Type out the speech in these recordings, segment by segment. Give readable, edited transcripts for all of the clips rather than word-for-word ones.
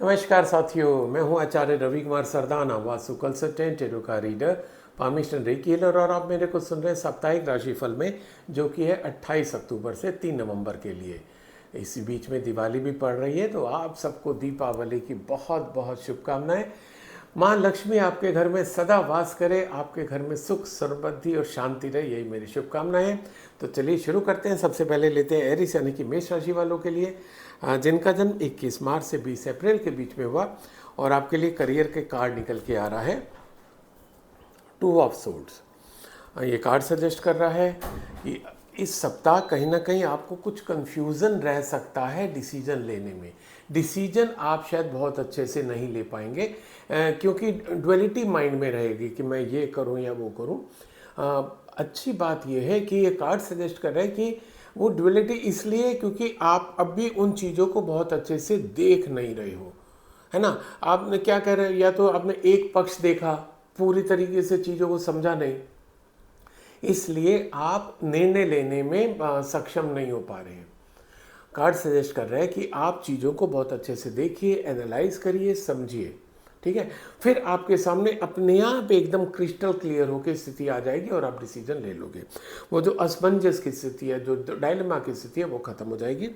नमस्कार साथियों, मैं हूं आचार्य रवि कुमार सरदाना, वास्तु कंसल्टेंट, एडो का रीडर, पामिस्टन रेकी हीलर। और आप मेरे को सुन रहे हैं साप्ताहिक राशिफल में, जो कि है 28 अक्टूबर से 3 नवंबर के लिए। इसी बीच में दिवाली भी पड़ रही है, तो आप सबको दीपावली की बहुत बहुत शुभकामनाएं। माँ लक्ष्मी आपके घर में सदा वास करे, आपके घर में सुख समृद्धि और शांति रहे, यही मेरी शुभकामनाएं हैं। तो चलिए शुरू करते हैं। सबसे पहले लेते हैं एरिस यानी कि मेष राशि वालों के लिए, जिनका जन्म 21 मार्च से 20 अप्रैल के बीच में हुआ। और आपके लिए करियर के कार्ड निकल के आ रहा है 2 ऑफ सोर्ड्स। ये कार्ड सजेस्ट कर रहा है कि इस सप्ताह कहीं ना कहीं आपको कुछ कंफ्यूजन रह सकता है डिसीजन लेने में। डिसीजन आप शायद बहुत अच्छे से नहीं ले पाएंगे, क्योंकि डुअलिटी माइंड में रहेगी कि मैं ये करूं या वो करूं। अच्छी बात यह है कि ये कार्ड सजेस्ट कर रहा है कि वो डुअलिटी इसलिए क्योंकि आप अब भी उन चीज़ों को बहुत अच्छे से देख नहीं रहे हो, है ना। आपने क्या कह रहे हो, या तो आपने एक पक्ष देखा, पूरी तरीके से चीज़ों को समझा नहीं, इसलिए आप निर्णय लेने में सक्षम नहीं हो पा रहे हैं। कार्ड सजेस्ट कर रहा है कि आप चीज़ों को बहुत अच्छे से देखिए, एनालाइज करिए, समझिए, ठीक है। फिर आपके सामने अपने आप एकदम क्रिस्टल क्लियर होकर स्थिति आ जाएगी और आप डिसीजन ले लोगे। वो जो असमंजस की स्थिति है, जो डायलेमा की स्थिति है, वो खत्म हो जाएगी।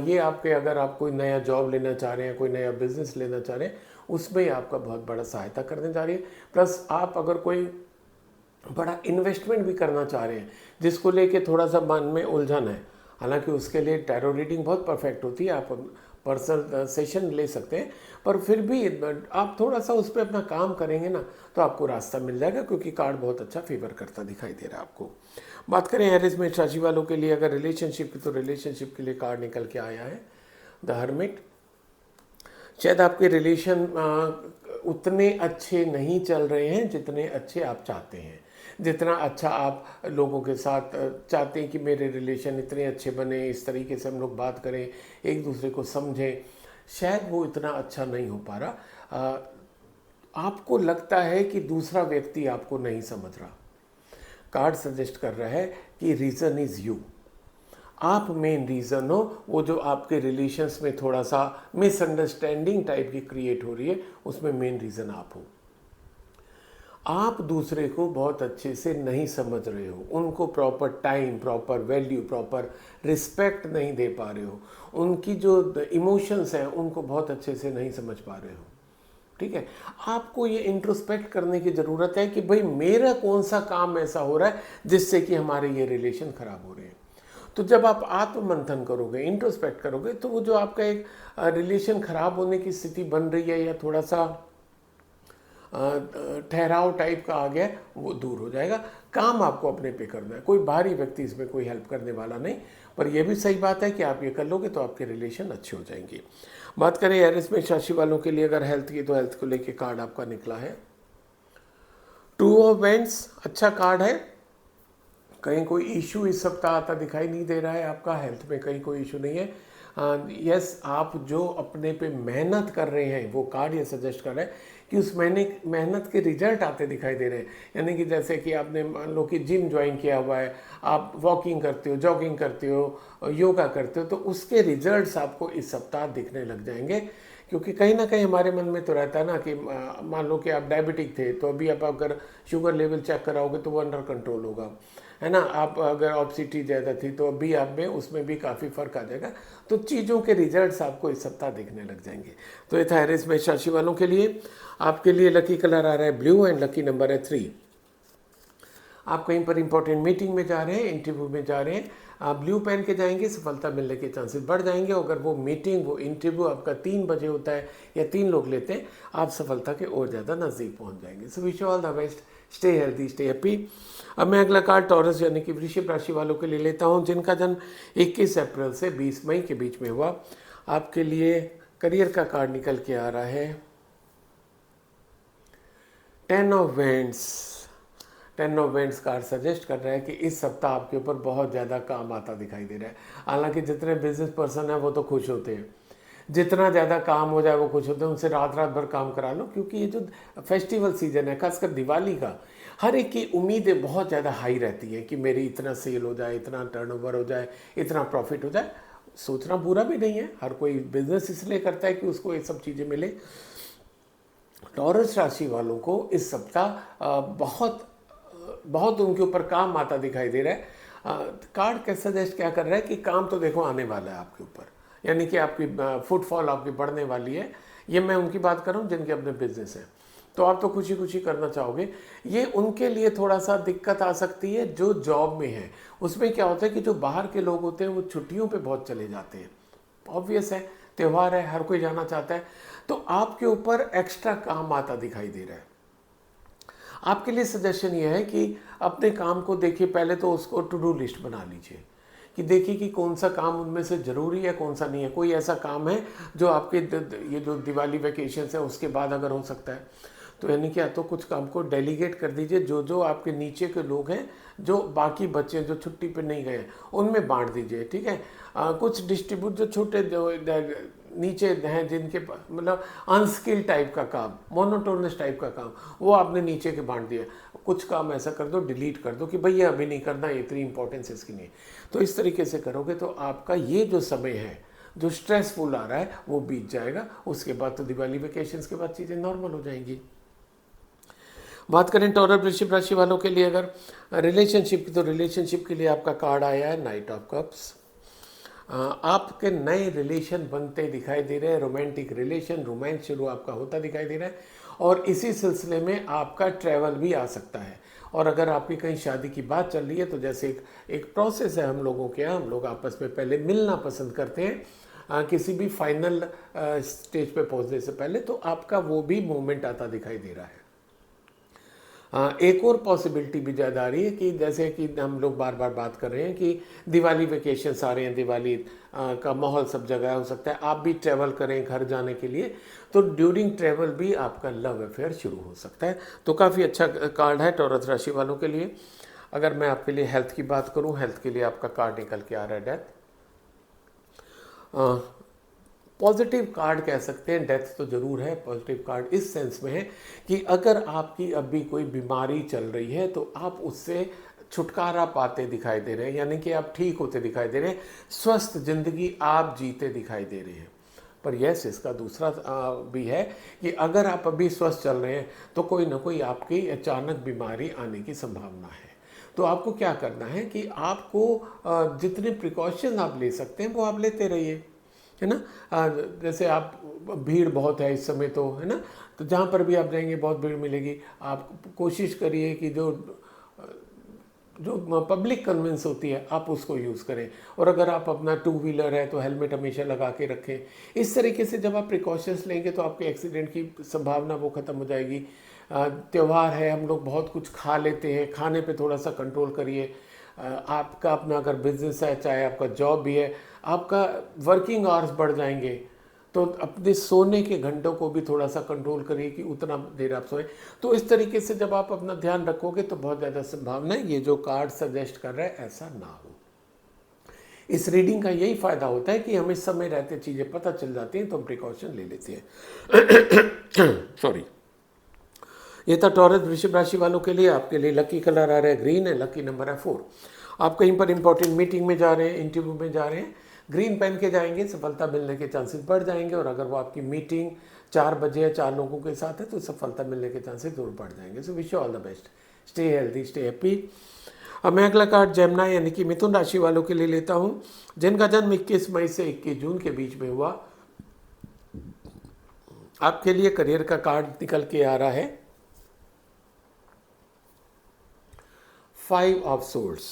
ये आपके, अगर आप कोई नया जॉब लेना चाह रहे हैं, कोई नया बिजनेस लेना चाह रहे हैं, उसमें आपका बहुत बड़ा सहायता करने जा रही है। प्लस आप अगर कोई बड़ा इन्वेस्टमेंट भी करना चाह रहे हैं, जिसको लेके थोड़ा सा मन में उलझन है, हालांकि उसके लिए टैरो रीडिंग बहुत परफेक्ट होती है, आप पर्सनल सेशन ले सकते हैं, पर फिर भी आप थोड़ा सा उस पर अपना काम करेंगे ना, तो आपको रास्ता मिल जाएगा, क्योंकि कार्ड बहुत अच्छा फेवर करता दिखाई दे रहा है आपको। बात करें एरिस मेष राशि वालों के लिए, अगर रिलेशनशिप की, तो रिलेशनशिप के लिए कार्ड निकल के आया है द हर्मिट। शायद आपके रिलेशन उतने अच्छे नहीं चल रहे हैं जितने अच्छे आप चाहते हैं। जितना अच्छा आप लोगों के साथ चाहते हैं कि मेरे रिलेशन इतने अच्छे बने, इस तरीके से हम लोग बात करें, एक दूसरे को समझें, शायद वो इतना अच्छा नहीं हो पा रहा। आपको लगता है कि दूसरा व्यक्ति आपको नहीं समझ रहा। कार्ड सजेस्ट कर रहा है कि रीज़न इज़ यू। आप मेन रीज़न हो। वो जो आपके रिलेशंस में थोड़ा सा मिसअंडरस्टैंडिंग टाइप की क्रिएट हो रही है, उसमें मेन रीज़न आप हो। आप दूसरे को बहुत अच्छे से नहीं समझ रहे हो, उनको proper time, proper value, proper respect नहीं दे पा रहे हो, उनकी जो इमोशंस हैं उनको बहुत अच्छे से नहीं समझ पा रहे हो, ठीक है। आपको ये इंट्रोस्पेक्ट करने की ज़रूरत है कि भाई मेरा कौन सा काम ऐसा हो रहा है जिससे कि हमारे ये रिलेशन ख़राब हो रहे हैं। तो जब आप आत्ममंथन करोगे, इंट्रोस्पेक्ट करोगे, तो वो जो आपका एक रिलेशन ख़राब होने की स्थिति बन रही है, या थोड़ा सा ठहराव टाइप का आ गया, वो दूर हो जाएगा। काम आपको अपने पे करना है, कोई बाहरी व्यक्ति इसमें कोई हेल्प करने वाला नहीं। पर यह भी सही बात है कि आप ये कर लोगे तो आपके रिलेशन अच्छे हो जाएंगे। बात करें एरिस मेष राशि वालों के लिए अगर हेल्थ की, तो हेल्थ को लेके कार्ड आपका निकला है 2 ऑफ वेंट्स। अच्छा कार्ड है। कहीं कोई इशू इस सप्ताह आता दिखाई नहीं दे रहा है आपका, हेल्थ में कहीं कोई इशू नहीं है। यस, आप जो अपने पे मेहनत कर रहे हैं, वो कार्ड ये सजेस्ट कर रहा है कि उस मेहनत के रिजल्ट आते दिखाई दे रहे हैं। यानी कि जैसे कि आपने मान लो कि जिम ज्वाइन किया हुआ है, आप वॉकिंग करते हो, जॉगिंग करते हो, योगा करते हो, तो उसके रिजल्ट्स आपको इस सप्ताह दिखने लग जाएंगे। क्योंकि कहीं ना कहीं हमारे मन में तो रहता है ना कि मान लो कि आप डायबिटिक थे, तो अभी आप अगर शुगर लेवल चेक कराओगे तो वो अंडर कंट्रोल होगा, है ना। आप अगर ऑब्सिटी ज़्यादा थी तो अभी आप में उसमें भी काफ़ी फर्क आ जाएगा। तो चीज़ों के रिजल्ट्स आपको इस सप्ताह दिखने लग जाएंगे। तो ये था एरिस मेष राशि वालों के लिए। आपके लिए लकी कलर आ रहा है ब्लू एंड लकी नंबर है 3। आप कहीं पर इंपॉर्टेंट मीटिंग में जा रहे हैं, इंटरव्यू में जा रहे हैं, आप ब्लू पहन के जाएंगे, सफलता मिलने के चांसेस बढ़ जाएंगे। अगर वो मीटिंग, वो इंटरव्यू आपका 3 बजे होता है या 3 लोग लेते हैं, आप सफलता के और ज़्यादा नज़दीक पहुंच जाएंगे। So wish you all the best, stay healthy, stay happy. अब मैं अगला कार्ड टॉरस यानी कि वृश्चिक राशि वालों के लिए लेता हूं, जिनका जन्म 21 अप्रैल से 20 मई के बीच में हुआ। आपके लिए करियर का कार्ड निकल के आ रहा है 10 of vents. 10 of vents card suggest कर रहा है कि इस सप्ताह आपके ऊपर बहुत ज़्यादा काम आता दिखाई दे रहा है। हालांकि जितने बिजनेस पर्सन हैं वो तो खुश होते हैं, जितना ज़्यादा काम हो जाए वो खुश होते हैं, उनसे रात रात भर काम करा लो। क्योंकि ये जो फेस्टिवल सीजन है, खासकर दिवाली का, हर एक की उम्मीदें बहुत ज़्यादा हाई रहती हैं कि मेरी इतना सेल हो जाए, इतना टर्नओवर हो जाए, इतना प्रॉफिट हो जाए। सोचना बुरा भी नहीं है, हर कोई बिजनेस इसलिए करता है कि उसको ये सब चीज़ें मिले। टॉरस राशि वालों को इस सप्ताह बहुत उनके ऊपर काम आता दिखाई दे रहा है। कार्ड का सजेस्ट क्या कर रहा है कि काम तो देखो आने वाला है आपके ऊपर, यानी कि आपकी फुटफॉल आपकी बढ़ने वाली है। ये मैं उनकी बात कर रहा हूँ जिनके अपने बिजनेस हैं, तो आप तो खुशी खुशी करना चाहोगे। ये उनके लिए थोड़ा सा दिक्कत आ सकती है जो जॉब में है। उसमें क्या होता है कि जो बाहर के लोग होते हैं वो छुट्टियों पे बहुत चले जाते हैं, ऑब्वियस है, त्यौहार है, हर कोई जाना चाहता है, तो आपके ऊपर एक्स्ट्रा काम आता दिखाई दे रहा है। आपके लिए सजेशन ये है कि अपने काम को देखिए, पहले तो उसको टू डू लिस्ट बना लीजिए कि देखिए कि कौन सा काम उनमें से ज़रूरी है, कौन सा नहीं है। कोई ऐसा काम है जो आपके ये जो दिवाली वेकेशन है उसके बाद अगर हो सकता है, तो यानी कि या तो कुछ काम को डेलीगेट कर दीजिए, जो आपके नीचे के लोग हैं, जो बाकी बच्चे जो छुट्टी पे नहीं गए उनमें बांट दीजिए, ठीक है। कुछ डिस्ट्रीब्यूट जो छोटे जो नीचे हैं जिनके मतलब अनस्किल टाइप का काम, मोनोटोनस टाइप का काम, वो आपने नीचे के बांट दिया। कुछ काम ऐसा कर दो, डिलीट कर दो कि भैया अभी नहीं करना, इतनी इंपॉर्टेंस इसकी नहीं। तो इस तरीके से करोगे तो आपका ये जो समय है जो स्ट्रेसफुल आ रहा है वो बीत जाएगा। उसके बाद तो दिवाली वेकेशंस के बाद चीज़ें नॉर्मल हो जाएंगी। बात करें टॉरस वृश्चिक राशि वालों के लिए अगर रिलेशनशिप की, तो रिलेशनशिप के लिए आपका कार्ड आया है नाइट ऑफ कप्स। आपके नए रिलेशन बनते दिखाई दे रहे हैं, रोमांटिक रिलेशन, रोमांस शुरू आपका होता दिखाई दे रहा है, और इसी सिलसिले में आपका ट्रैवल भी आ सकता है। और अगर आपकी कहीं शादी की बात चल रही है तो जैसे एक प्रोसेस है हम लोगों के यहाँ, हम लोग आपस में पहले मिलना पसंद करते हैं किसी भी फाइनल स्टेज पे पहुँचने से पहले, तो आपका वो भी मूवमेंट आता दिखाई दे रहा है। एक और पॉसिबिलिटी भी ज़्यादा आ रही है कि जैसे कि हम लोग बार बार बात कर रहे हैं कि दिवाली वेकेशंस आ रहे हैं, दिवाली का माहौल सब जगह हो सकता है, आप भी ट्रैवल करें घर जाने के लिए, तो ड्यूरिंग ट्रैवल भी आपका लव अफेयर शुरू हो सकता है। तो काफ़ी अच्छा कार्ड है टॉरस राशि वालों के लिए। अगर मैं आपके लिए हेल्थ की बात करूँ, हेल्थ के लिए आपका कार्ड निकल के आ रहा है डेथ। पॉजिटिव कार्ड कह सकते हैं, डेथ तो ज़रूर है। पॉजिटिव कार्ड इस सेंस में है कि अगर आपकी अभी कोई बीमारी चल रही है तो आप उससे छुटकारा पाते दिखाई दे रहे हैं, यानी कि आप ठीक होते दिखाई दे रहे हैं, स्वस्थ जिंदगी आप जीते दिखाई दे रहे हैं। पर यस, इसका दूसरा भी है कि अगर आप अभी स्वस्थ चल रहे हैं तो कोई ना कोई आपकी अचानक बीमारी आने की संभावना है। तो आपको क्या करना है कि आपको जितने प्रिकॉशन आप ले सकते हैं वो आप लेते रहिए, है ना। जैसे आप भीड़ बहुत है इस समय, तो है ना, तो जहाँ पर भी आप जाएंगे बहुत भीड़ मिलेगी। आप कोशिश करिए कि जो पब्लिक कन्वेंस होती है आप उसको यूज़ करें, और अगर आप अपना टू व्हीलर है तो हेलमेट हमेशा लगा के रखें। इस तरीके से जब आप प्रिकॉशंस लेंगे तो आपके एक्सीडेंट की संभावना वो ख़त्म हो जाएगी। त्यौहार है, हम लोग बहुत कुछ खा लेते हैं, खाने पे थोड़ा सा कंट्रोल करिए। आपका अपना अगर बिजनेस है, चाहे आपका जॉब भी है, आपका वर्किंग आवर्स बढ़ जाएंगे, तो अपने सोने के घंटों को भी थोड़ा सा कंट्रोल करिए कि उतना देर आप सोएं। तो इस तरीके से जब आप अपना ध्यान रखोगे तो बहुत ज़्यादा संभावना है ये जो कार्ड सजेस्ट कर रहा है ऐसा ना हो। इस रीडिंग का यही फ़ायदा होता है कि हमें समय रहते चीज़ें पता चल जाती हैं तो हम प्रिकॉशन ले लेते हैं। सॉरी। ये था टॉरस वृश्चिक राशि वालों के लिए। आपके लिए लकी कलर आ रहा है ग्रीन है, लकी नंबर है 4। आप कहीं पर इंपॉर्टेंट मीटिंग में जा रहे हैं, इंटरव्यू में जा रहे हैं, ग्रीन पहन के जाएंगे, सफलता मिलने के चांसेस बढ़ जाएंगे। और अगर वो आपकी मीटिंग 4 बजे या 4 लोगों के साथ है तो सफलता मिलने के चांसेस जरूर बढ़ जाएंगे। So wish you all the best, stay healthy, stay happy. अब मैं अगला कार्ड जेमिनी यानी कि मिथुन राशि वालों के लिए लेता हूँ, जिनका जन्म 21 मई से 21 जून के बीच में हुआ। आपके लिए करियर का कार्ड निकल के आ रहा है 5 ऑफ सोर्ड्स।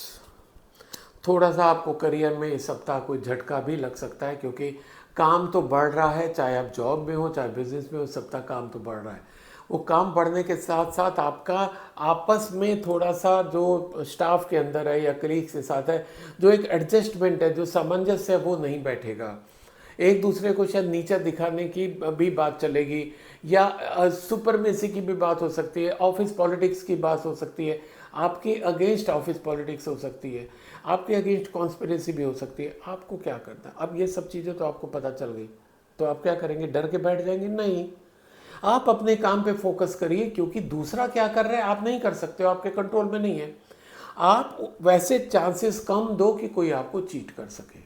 थोड़ा सा आपको करियर में इस सप्ताह कोई झटका भी लग सकता है, क्योंकि काम तो बढ़ रहा है, चाहे आप जॉब में हो चाहे बिजनेस में हो, सप्ताह काम तो बढ़ रहा है। वो काम बढ़ने के साथ साथ आपका आपस में थोड़ा सा जो स्टाफ के अंदर है या कलीग्स के साथ है, जो एक एडजस्टमेंट है, जो सामंजस्य है, वो नहीं बैठेगा। एक दूसरे को शायद नीचा दिखाने की भी बात चलेगी, या सुपरमेसी की भी बात हो सकती है, ऑफिस पॉलिटिक्स की बात हो सकती है, आपके अगेंस्ट ऑफिस पॉलिटिक्स हो सकती है, आपके अगेंस्ट कॉन्स्पिरेसी भी हो सकती है। आपको क्या करना है? अब ये सब चीज़ें तो आपको पता चल गई, तो आप क्या करेंगे? डर के बैठ जाएंगे? नहीं, आप अपने काम पे फोकस करिए, क्योंकि दूसरा क्या कर रहा है आप नहीं कर सकते हो, आपके कंट्रोल में नहीं है। आप वैसे चांसेस कम दो कि कोई आपको चीट कर सके।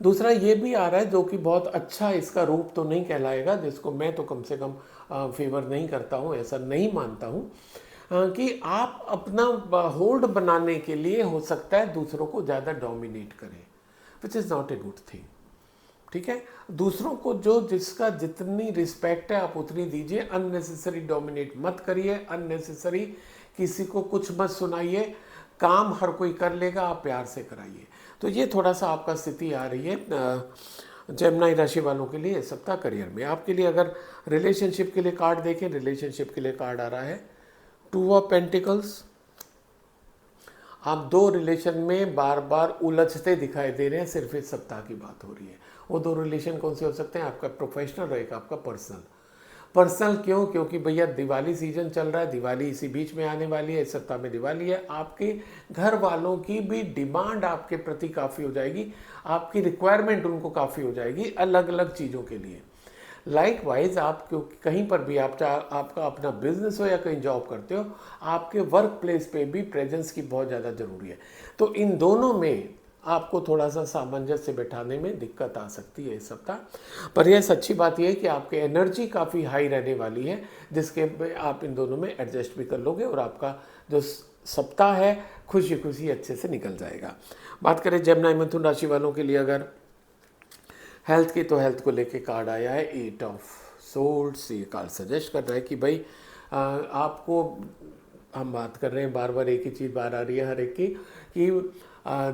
दूसरा ये भी आ रहा है जो कि बहुत अच्छा, इसका रूप तो नहीं कहलाएगा, जिसको मैं तो कम से कम फेवर नहीं करता हूँ, ऐसा नहीं मानता हूँ, कि आप अपना होल्ड बनाने के लिए हो सकता है दूसरों को ज़्यादा डोमिनेट करें, which is not a good thing. ठीक है, दूसरों को जो जिसका जितनी रिस्पेक्ट है आप उतनी दीजिए, अननेसेसरी डोमिनेट मत करिए, अननेसेसरी किसी को कुछ मत सुनाइए, काम हर कोई कर लेगा, आप प्यार से कराइए। तो ये थोड़ा सा आपका स्थिति आ रही है जेमिनी राशि वालों के लिए इस सप्ताह करियर में। आपके लिए अगर रिलेशनशिप के लिए कार्ड देखें, रिलेशनशिप के लिए कार्ड आ रहा है 2 ऑफ पेंटिकल्स। आप 2 रिलेशन में बार बार उलझते दिखाई दे रहे हैं, सिर्फ इस सप्ताह की बात हो रही है। वो 2 रिलेशन कौन से हो सकते हैं? आपका प्रोफेशनल और एक आपका पर्सनल। पर्सनल क्यों? क्योंकि भैया दिवाली सीजन चल रहा है, दिवाली इसी बीच में आने वाली है, इस सप्ताह में दिवाली है। आपके घर वालों की भी डिमांड आपके प्रति काफ़ी हो जाएगी, आपकी रिक्वायरमेंट उनको काफ़ी हो जाएगी अलग अलग चीज़ों के लिए। लाइकवाइज आप क्योंकि कहीं पर भी आप आपका अपना बिजनेस हो या कहीं जॉब करते हो, आपके वर्क प्लेस पे भी प्रेजेंस की बहुत ज़्यादा ज़रूरी है। तो इन दोनों में आपको थोड़ा सा सामंजस्य बैठाने में दिक्कत आ सकती है इस सप्ताह। पर यह सच्ची बात यह है कि आपकी एनर्जी काफ़ी हाई रहने वाली है, जिसके आप इन दोनों में एडजस्ट भी कर लोगे और आपका जो सप्ताह है खुशी खुशी अच्छे से निकल जाएगा। बात करें जेमिनी मिथुन राशि वालों के लिए अगर हेल्थ की, तो हेल्थ को लेके कार्ड आया है 8 ऑफ सोर्ड्स। ये कार्ड सजेस्ट कर रहा है कि भाई आपको, हम बात कर रहे हैं बार बार एक ही चीज़ बार आ रही है हर एक की, कि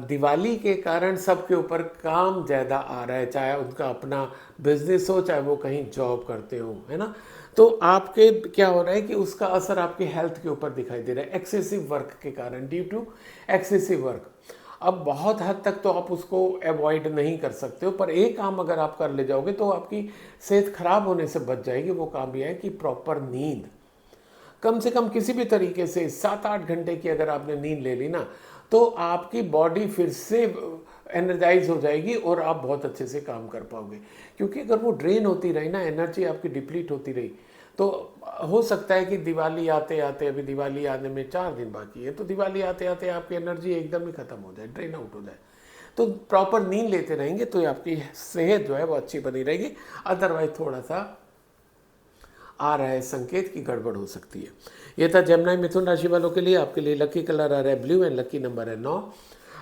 दिवाली के कारण सबके ऊपर काम ज़्यादा आ रहा है, चाहे उनका अपना बिजनेस हो, चाहे वो कहीं जॉब करते हो, है ना। तो आपके क्या हो रहा है कि उसका असर आपकी हेल्थ के ऊपर दिखाई दे रहा है, एक्सेसिव वर्क के कारण, ड्यू टू एक्सेसिव वर्क। अब बहुत हद तक तो आप उसको अवॉइड नहीं कर सकते हो, पर एक काम अगर आप कर ले जाओगे तो आपकी सेहत खराब होने से बच जाएगी। वो काम यह है कि प्रॉपर नींद, कम से कम किसी भी तरीके से 7-8 घंटे की अगर आपने नींद ले ली ना, तो आपकी बॉडी फिर से एनर्जाइज हो जाएगी और आप बहुत अच्छे से काम कर पाओगे। क्योंकि अगर वो ड्रेन होती रही ना, एनर्जी आपकी डिप्लीट होती रही, तो हो सकता है कि दिवाली आते आते, अभी दिवाली आने में 4 दिन बाकी है, तो दिवाली आते आते आपकी एनर्जी एकदम ही खत्म हो जाए, ड्रेन आउट हो जाए। तो प्रॉपर नींद लेते रहेंगे तो आपकी सेहत जो है वो अच्छी बनी रहेगी। अदरवाइज थोड़ा सा आ रहा है संकेत की गड़बड़ हो सकती है। ये था जेमिनी मिथुन राशि वालों के लिए। आपके लिए लकी कलर आ रहा है ब्लू एंड लकी नंबर है 9।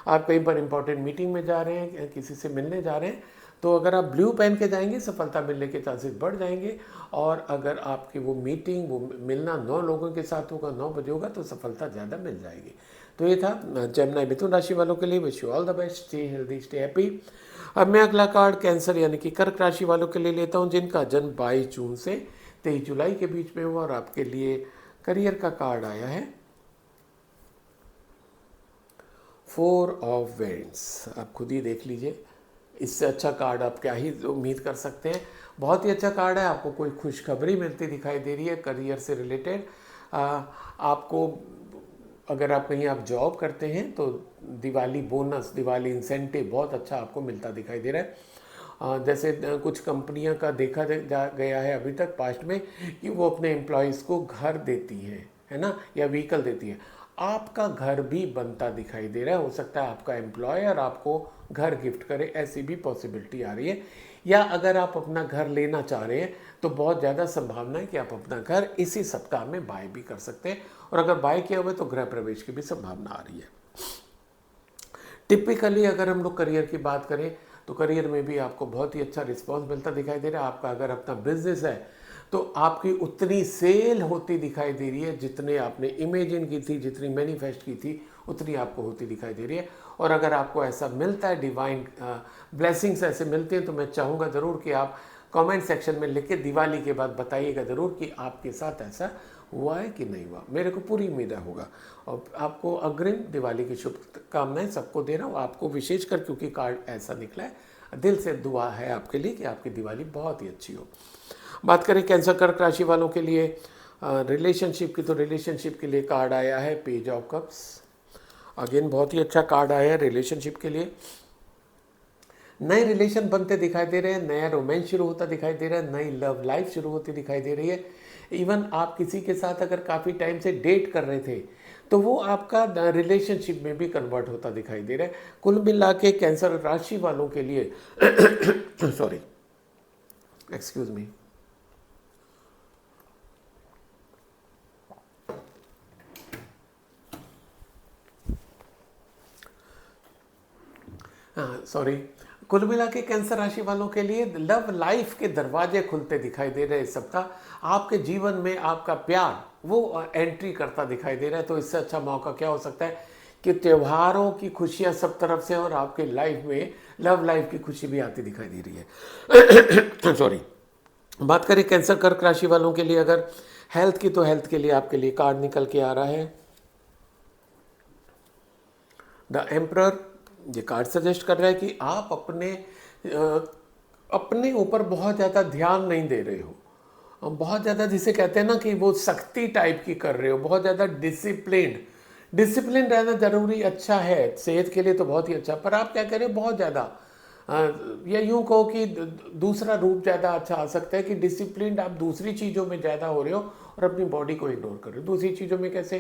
आप कहीं पर इंपॉर्टेंट मीटिंग में जा रहे हैं, किसी से मिलने जा रहे हैं, तो अगर आप ब्लू पहन के जाएंगे सफलता मिलने के चांसेस बढ़ जाएंगे। और अगर आपकी वो मीटिंग, वो मिलना 9 लोगों के साथ होगा, 9 बजे होगा, तो सफलता ज़्यादा मिल जाएगी। तो ये था जेमिनी मिथुन राशि वालों के लिए। Wish you all the best, stay healthy, stay happy. अब मैं अगला कार्ड कैंसर यानी कि कर्क राशि वालों के लिए लेता हूँ, जिनका जन्म 22 जून से 23 जुलाई के बीच में हुआ। और आपके लिए करियर का कार्ड आया है 4 ऑफ वेंड्स। आप खुद ही देख लीजिए, इससे अच्छा कार्ड आप क्या ही उम्मीद कर सकते हैं। बहुत ही अच्छा कार्ड है। आपको कोई खुशखबरी मिलती दिखाई दे रही है करियर से रिलेटेड। आपको अगर आप कहीं आप जॉब करते हैं तो दिवाली बोनस, दिवाली इंसेंटिव बहुत अच्छा आपको मिलता दिखाई दे रहा है। जैसे कुछ कंपनियां का देखा गया है अभी तक पास्ट में कि वो अपने एम्प्लॉयज़ को घर देती हैं, है ना, या व्हीकल देती है। आपका घर भी बनता दिखाई दे रहा है। हो सकता है आपका एम्प्लॉयर आपको घर गिफ्ट करे, ऐसी भी पॉसिबिलिटी आ रही है। या अगर आप अपना घर लेना चाह रहे हैं तो बहुत ज़्यादा संभावना है कि आप अपना घर इसी सप्ताह में बाय भी कर सकते हैं। और अगर बाय किया हुआ है तो गृह प्रवेश की भी संभावना आ रही है। टिपिकली अगर हम लोग करियर की बात करें तो करियर में भी आपको बहुत ही अच्छा रिस्पॉन्स मिलता दिखाई दे रहा है। आपका अगर अपना बिजनेस है तो आपकी उतनी सेल होती दिखाई दे रही है, जितने आपने इमेजिन की थी, जितनी मैनिफेस्ट की थी, उतनी आपको होती दिखाई दे रही है। और अगर आपको ऐसा मिलता है, डिवाइन ब्लेसिंग्स ऐसे मिलते हैं, तो मैं चाहूँगा ज़रूर कि आप कमेंट सेक्शन में लिख के दिवाली के बाद बताइएगा ज़रूर कि आपके साथ ऐसा हुआ है कि नहीं हुआ। मेरे को पूरी उम्मीद होगा। और आपको अग्रिम दिवाली की शुभकामनाएं सबको दे रहा हूँ, आपको विशेषकर, क्योंकि कार्ड ऐसा निकला है। दिल से दुआ है आपके लिए कि आपकी दिवाली बहुत ही अच्छी हो। बात करें कैंसर कर्क राशि वालों के लिए रिलेशनशिप की, तो रिलेशनशिप के लिए कार्ड आया है पेज ऑफ कप्स। अगेन बहुत ही अच्छा कार्ड आया है रिलेशनशिप के लिए। नए रिलेशन बनते दिखाई दे रहे हैं, नया रोमांस शुरू होता दिखाई दे रहा है, नई लव लाइफ शुरू होती दिखाई दे रही है। इवन आप किसी के साथ अगर काफ़ी टाइम से डेट कर रहे थे तो वो आपका रिलेशनशिप में भी कन्वर्ट होता दिखाई दे रहा है। कुल मिला के कैंसर राशि वालों के लिए सॉरी, एक्सक्यूज मी, हाँ सॉरी, कुल मिला के कैंसर राशि वालों के लिए लव लाइफ के दरवाजे खुलते दिखाई दे रहे हैं इस सप्ताह। आपके जीवन में आपका प्यार वो एंट्री करता दिखाई दे रहा है। तो इससे अच्छा मौका क्या हो सकता है कि त्योहारों की खुशियां सब तरफ से और आपके लाइफ में लव लाइफ की खुशी भी आती दिखाई दे रही है सॉरी। बात करें कैंसर कर्क राशि वालों के लिए अगर हेल्थ की, तो हेल्थ के लिए आपके लिए कार्ड निकल के आ रहा है द एम्परर। ये कार्ड सजेस्ट कर रहा है कि आप अपने ऊपर बहुत ज़्यादा ध्यान नहीं दे रहे हो, बहुत ज़्यादा जिसे कहते हैं ना कि वो सख्ती टाइप की कर रहे हो, बहुत ज़्यादा डिसिप्लिन रहना जरूरी अच्छा है, सेहत के लिए तो बहुत ही अच्छा। पर आप क्या कर रहे हो, बहुत ज़्यादा या यूँ कहो कि दूसरा रूप ज़्यादा अच्छा आ सकता है कि डिसिप्लिन आप दूसरी चीज़ों में ज़्यादा हो रहे हो और अपनी बॉडी को इग्नोर कर रहे हो। दूसरी चीज़ों में कैसे,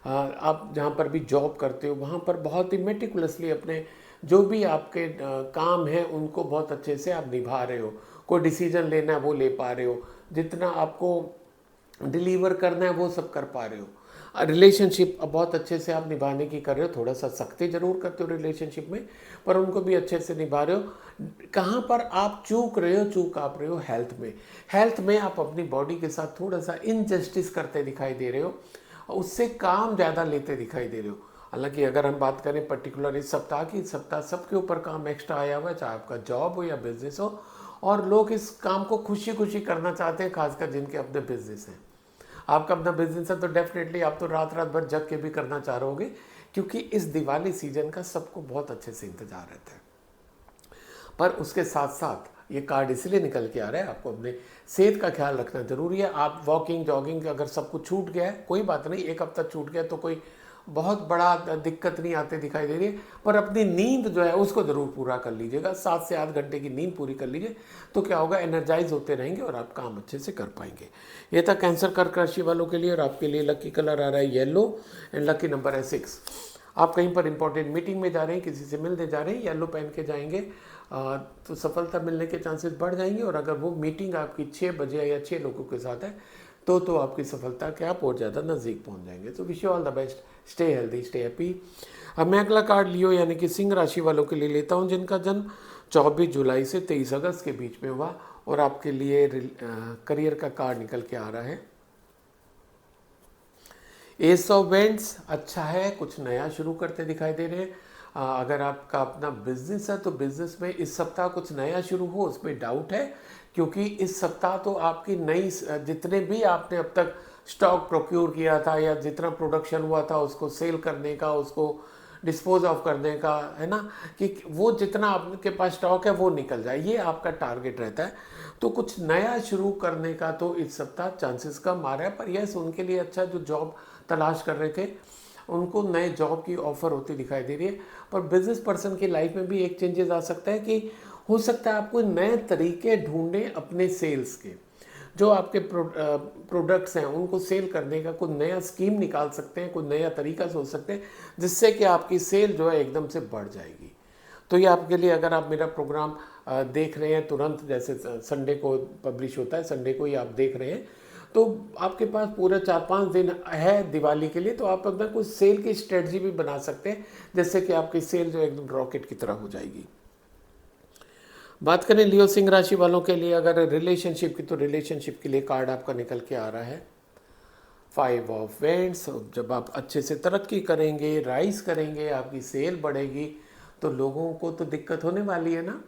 आप जहाँ पर भी जॉब करते हो वहाँ पर बहुत ही मेटिकुलसली अपने जो भी आपके काम हैं उनको बहुत अच्छे से आप निभा रहे हो। कोई डिसीजन लेना है वो ले पा रहे हो, जितना आपको डिलीवर करना है वो सब कर पा रहे हो। रिलेशनशिप बहुत अच्छे से आप निभाने की कर रहे हो, थोड़ा सा सख्ती जरूर करते हो रिलेशनशिप में, पर उनको भी अच्छे से निभा रहे हो। कहाँ पर आप चूक आप रहे हो हेल्थ में आप अपनी बॉडी के साथ थोड़ा सा इनजस्टिस करते दिखाई दे रहे हो, उससे काम ज़्यादा लेते दिखाई दे रहे हो। हालांकि अगर हम बात करें पर्टिकुलर इस सप्ताह की, इस सप्ताह सबके ऊपर काम एक्स्ट्रा आया हुआ है, चाहे आपका जॉब हो या बिजनेस हो, और लोग इस काम को खुशी खुशी करना चाहते हैं, खासकर जिनके अपने बिजनेस हैं। आपका अपना बिजनेस है तो डेफिनेटली आप तो रात रात भर जग के भी करना चाह रहे होगे, क्योंकि इस दिवाली सीजन का सबको बहुत अच्छे से इंतजार रहता है। पर उसके साथ साथ ये कार्ड इसलिए निकल के आ रहा है, आपको अपने सेहत का ख्याल रखना जरूरी है। आप वॉकिंग जॉगिंग अगर सब कुछ छूट गया है कोई बात नहीं, एक हफ्ता छूट गया तो कोई बहुत बड़ा दिक्कत नहीं आते दिखाई दे रही है। पर अपनी नींद जो है उसको ज़रूर पूरा कर लीजिएगा, 7 से 8 घंटे की नींद पूरी कर लीजिए, तो क्या होगा, एनर्जाइज होते रहेंगे और आप काम अच्छे से कर पाएंगे। ये था कैंसर कर्क राशि वालों के लिए। और आपके लिए लकी कलर आ रहा है येलो एंड लकी नंबर है 6। आप कहीं पर इंपॉर्टेंट मीटिंग में जा रहे हैं, किसी से मिलने जा रहे हैं, येलो पहन के जाएंगे तो सफलता मिलने के चांसेस बढ़ जाएंगे। और अगर वो मीटिंग आपकी 6 बजे या 6 लोगों के साथ है तो आपकी सफलता के आप और ज़्यादा नज़दीक पहुंच जाएंगे। तो wish you all the best, stay healthy, stay happy. अब मैं अगला कार्ड लियो यानी कि सिंह राशि वालों के लिए लेता हूं, जिनका जन्म 24 जुलाई से 23 अगस्त के बीच में हुआ। और आपके लिए करियर का कार्ड निकल के आ रहा है एस ऑफ वेंड्स। अच्छा है, कुछ नया शुरू करते दिखाई दे रहे हैं। अगर आपका अपना बिजनेस है तो बिजनेस में इस सप्ताह कुछ नया शुरू हो, उसमें डाउट है, क्योंकि इस सप्ताह तो आपकी नई जितने भी आपने अब तक स्टॉक प्रोक्योर किया था या जितना प्रोडक्शन हुआ था उसको सेल करने का, उसको डिस्पोज ऑफ करने का, है ना, कि वो जितना आपके पास स्टॉक है वो निकल जाए, ये आपका टारगेट रहता है। तो कुछ नया शुरू करने का तो इस सप्ताह चांसेस कम आ रहा है। पर यस, उनके लिए अच्छा, जो जॉब तलाश कर रहे थे उनको नए जॉब की ऑफर होती दिखाई दे रही है। पर बिजनेस पर्सन की लाइफ में भी एक चेंजेस आ सकता है कि हो सकता है आपको नए तरीके ढूंढें अपने सेल्स के, जो आपके प्रोडक्ट्स हैं उनको सेल करने का कोई नया स्कीम निकाल सकते हैं, कोई नया तरीका सोच सकते हैं, जिससे कि आपकी सेल जो है एकदम से बढ़ जाएगी। तो ये आपके लिए, अगर आप मेरा प्रोग्राम देख रहे हैं तुरंत, जैसे संडे को पब्लिश होता है, संडे को ही आप देख रहे हैं, तो आपके पास पूरा 4-5 दिन है दिवाली के लिए, तो आप अपना कुछ सेल की स्ट्रेटजी भी बना सकते हैं, जिससे कि आपकी सेल जो एकदम रॉकेट की तरह हो जाएगी। बात करें लियो सिंह राशि वालों के लिए अगर रिलेशनशिप की, तो रिलेशनशिप के लिए कार्ड आपका निकल के आ रहा है 5 ऑफ वेंड्स। जब आप अच्छे से तरक्की करेंगे, राइज करेंगे, आपकी सेल बढ़ेगी, तो लोगों को तो दिक्कत होने वाली है ना।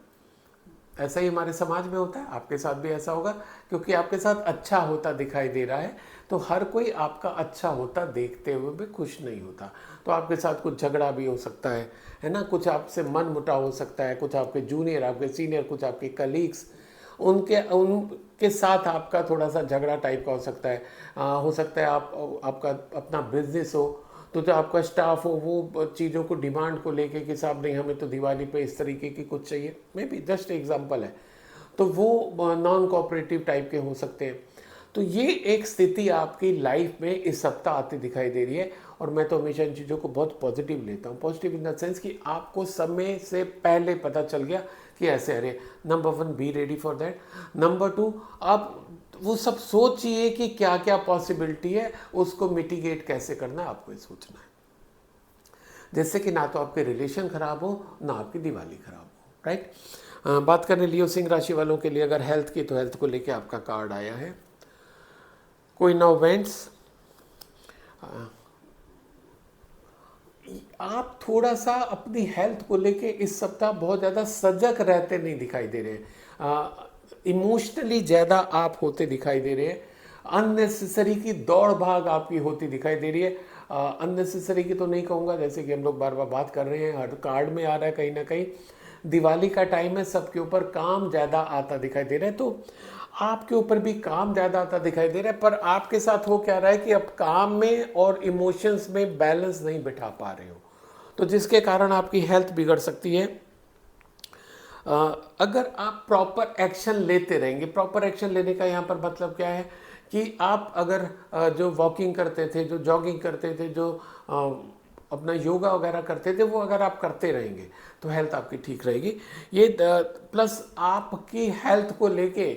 ऐसा ही हमारे समाज में होता है, आपके साथ भी ऐसा होगा, क्योंकि आपके साथ अच्छा होता दिखाई दे रहा है, तो हर कोई आपका अच्छा होता देखते हुए भी खुश नहीं होता। तो आपके साथ कुछ झगड़ा भी हो सकता है ना, कुछ आपसे मन मुटाव हो सकता है, कुछ आपके जूनियर, आपके सीनियर, कुछ आपके कलीग्स, उनके साथ आपका थोड़ा सा झगड़ा टाइप का हो सकता है आपका अपना बिजनेस हो, तो जो आपका स्टाफ हो वो चीज़ों को, डिमांड को लेके कि साहब नहीं, हमें तो दिवाली पे इस तरीके की कुछ चाहिए, मे बी जस्ट एग्जांपल है, तो वो नॉन कोऑपरेटिव टाइप के हो सकते हैं। तो ये एक स्थिति आपकी लाइफ में इस सप्ताह आती दिखाई दे रही है। और मैं तो हमेशा इन चीज़ों को बहुत पॉजिटिव लेता हूँ। पॉजिटिव इन द सेंस कि आपको समय से पहले पता चल गया कि ऐसे, अरे number 1 be ready for that. Number 2 आप वो सब सोचिए कि क्या क्या पॉसिबिलिटी है, उसको मिटिगेट कैसे करना है, आपको ये सोचना है, जिससे कि ना तो आपके रिलेशन खराब हो ना आपकी दिवाली खराब हो, राइट। बात करें लियो सिंह राशि वालों के लिए अगर हेल्थ की, तो हेल्थ को लेके आपका कार्ड आया है कोई नो इवेंट्स। आप थोड़ा सा अपनी हेल्थ को लेके इस सप्ताह बहुत ज़्यादा सजग रहते नहीं दिखाई दे रहे हैं। इमोशनली ज़्यादा आप होते दिखाई दे रहे हैं। अननेसेसरी की दौड़ भाग आपकी होती दिखाई दे रही है। अननेसेसरी की तो नहीं कहूँगा, जैसे कि हम लोग बार बार बात कर रहे हैं, हर कार्ड में आ रहा है कहीं ना कहीं दिवाली का टाइम है, सबके ऊपर काम ज़्यादा आता दिखाई दे रहा है, तो आपके ऊपर भी काम ज़्यादा आता दिखाई दे रहा है। पर आपके साथ हो क्या रहा है कि अब काम में और इमोशंस में बैलेंस नहीं बिठा पा रहे हो, तो जिसके कारण आपकी हेल्थ बिगड़ सकती है। अगर आप प्रॉपर एक्शन लेते रहेंगे, प्रॉपर एक्शन लेने का यहाँ पर मतलब क्या है कि आप अगर जो वॉकिंग करते थे, जो जॉगिंग करते थे, जो अपना योगा वगैरह करते थे, वो अगर आप करते रहेंगे तो हेल्थ आपकी ठीक रहेगी। ये प्लस आपकी हेल्थ को लेके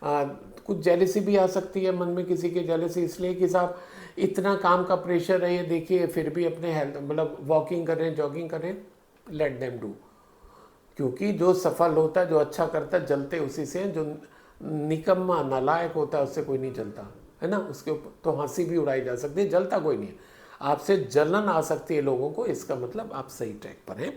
कुछ जेलसी भी आ सकती है मन में, किसी की जेलसी इसलिए कि साहब इतना काम का प्रेशर है, ये देखिए फिर भी अपने हेल्थ मतलब वॉकिंग करें, जॉगिंग करें, लेट देम डू। क्योंकि जो सफल होता है, जो अच्छा करता है, जलते उसी से, जो निकम्मा नालायक होता है उससे कोई नहीं जलता, है ना। उसके ऊपर तो हंसी भी उड़ाई जा सकती है, जलता कोई नहीं है। आपसे जलन आ सकती है लोगों को, इसका मतलब आप सही ट्रैक पर हैं,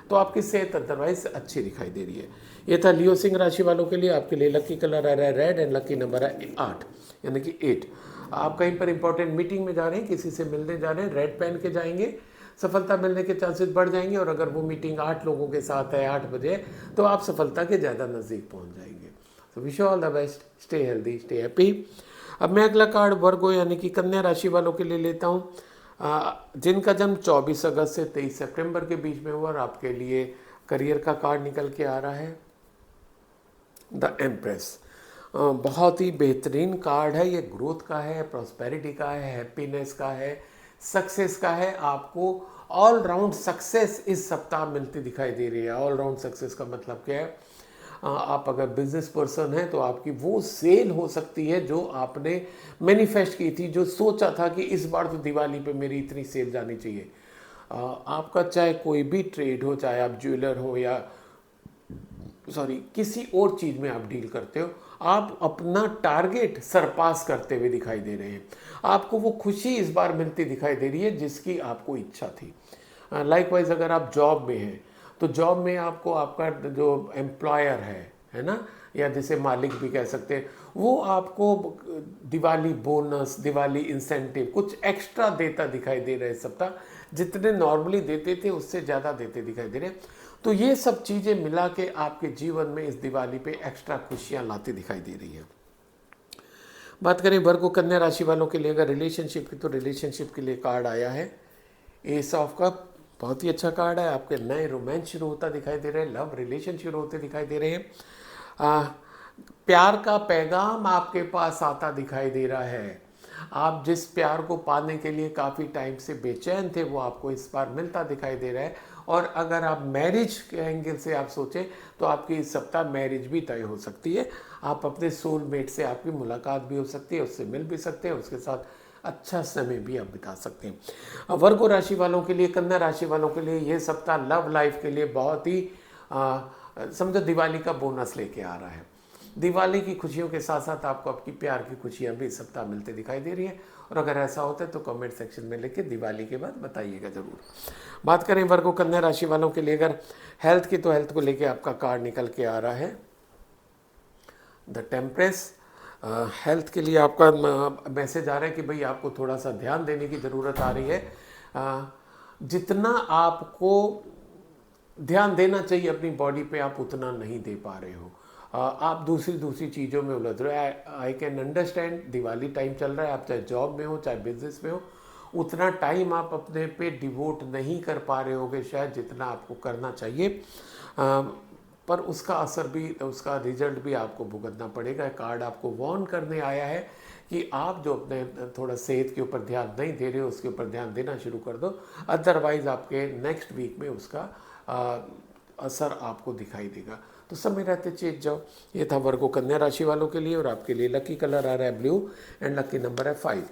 तो आपकी सेहत अदरवाइज अच्छी दिखाई दे रही है। ये था लियो सिंह राशि वालों के लिए। आपके लिए लकी कलर आ रहा है रेड एंड लकी नंबर है 8 यानी कि 8। आप कहीं पर इंपॉर्टेंट मीटिंग में जा रहे हैं, किसी से मिलने जा रहे हैं, रेड पहन के जाएंगे, सफलता मिलने के चांसेस बढ़ जाएंगे। और अगर वो मीटिंग 8 लोगों के साथ है 8 बजे, तो आप सफलता के ज़्यादा नज़दीक पहुंच जाएंगे। तो wish you all the best, stay healthy, stay happy. अब मैं अगला कार्ड वर्गो यानी कि कन्या राशि वालों के लिए लेता हूँ, जिनका जन्म 24 अगस्त से 23 सितंबर के बीच में हुआ। और आपके लिए करियर का कार्ड निकल के आ रहा है द एम्प्रेस। बहुत ही बेहतरीन कार्ड है, ये ग्रोथ का है, प्रॉस्पेरिटी का है, हैप्पीनेस का है, सक्सेस का है। आपको ऑल राउंड सक्सेस इस सप्ताह मिलती दिखाई दे रही है। ऑल राउंड सक्सेस का मतलब क्या है, आप अगर बिजनेस पर्सन हैं तो आपकी वो सेल हो सकती है जो आपने मैनिफेस्ट की थी, जो सोचा था कि इस बार तो दिवाली पे मेरी इतनी सेल जानी चाहिए। आपका चाहे कोई भी ट्रेड हो, चाहे आप ज्वेलर हो या किसी और चीज़ में आप डील करते हो, आप अपना टारगेट सरपास करते हुए दिखाई दे रहे हैं। आपको वो खुशी इस बार मिलती दिखाई दे रही है जिसकी आपको इच्छा थी। लाइकवाइज अगर आप जॉब में हैं तो जॉब में आपको आपका जो एम्प्लॉयर है ना, या जिसे मालिक भी कह सकते हैं, वो आपको दिवाली बोनस, दिवाली इंसेंटिव कुछ एक्स्ट्रा देता दिखाई दे रहा है इस सप्ताह। जितने नॉर्मली देते थे उससे ज़्यादा देते दिखाई दे रहे हैं। तो ये सब चीज़ें मिला के आपके जीवन में इस दिवाली पे एक्स्ट्रा खुशियाँ लाती दिखाई दे रही है। बात करें वर्गो कन्या राशि वालों के लिए अगर रिलेशनशिप की, तो रिलेशनशिप के लिए कार्ड आया है एस ऑफ कप। बहुत ही अच्छा कार्ड है। आपके नए रोमांस शुरू होता दिखाई दे रहे हैं, लव रिलेशन शुरू होते दिखाई दे रहे हैं। प्यार का पैगाम आपके पास आता दिखाई दे रहा है। आप जिस प्यार को पाने के लिए काफ़ी टाइम से बेचैन थे, वो आपको इस बार मिलता दिखाई दे रहा है। और अगर आप मैरिज के एंगल से आप सोचें तो आपकी इस सप्ताह मैरिज भी तय हो सकती है। आप अपने सोलमेट से आपकी मुलाकात भी हो सकती है, उससे मिल भी सकते हैं, उसके साथ अच्छा समय भी आप बिता सकते हैं। वर्गो राशि वालों के लिए, कन्या राशि वालों के लिए ये सप्ताह लव लाइफ के लिए बहुत ही समझो दिवाली का बोनस लेके आ रहा है। दिवाली की खुशियों के साथ साथ आपको आपकी प्यार की खुशियाँ भी इस सप्ताह मिलते दिखाई दे रही है। और अगर ऐसा होता है तो कमेंट सेक्शन में लेके दिवाली के बाद बताइएगा ज़रूर। बात करें वर्गो कन्या राशि वालों के लिए अगर हेल्थ की, तो हेल्थ को लेके आपका कार्ड निकल के आ रहा है द टेम्परेस। हेल्थ के लिए आपका मैसेज आ रहा है कि भाई आपको थोड़ा सा ध्यान देने की ज़रूरत आ रही है। जितना आपको ध्यान देना चाहिए अपनी बॉडी पे, आप उतना नहीं दे पा रहे हो। आप दूसरी चीज़ों में उलझ रहे हो। I can understand, Diwali time चल रहा है, आप चाहे जॉब में हो चाहे बिजनेस में हो, उतना टाइम आप अपने पे डिवोट नहीं कर पा रहे होगे शायद जितना आपको करना चाहिए। पर उसका असर भी, उसका रिजल्ट भी आपको भुगतना पड़ेगा। कार्ड आपको वार्न करने आया है कि आप जो अपने थोड़ा सेहत के ऊपर ध्यान नहीं दे रहे हो उसके ऊपर ध्यान देना शुरू कर दो, अदरवाइज आपके नेक्स्ट वीक में उसका असर आपको दिखाई देगा। तो समय रहते चेत जाओ। ये था वर्गो कन्या राशि वालों के लिए। और आपके लिए लकी कलर आ रहा है ब्लू एंड लकी नंबर है 5।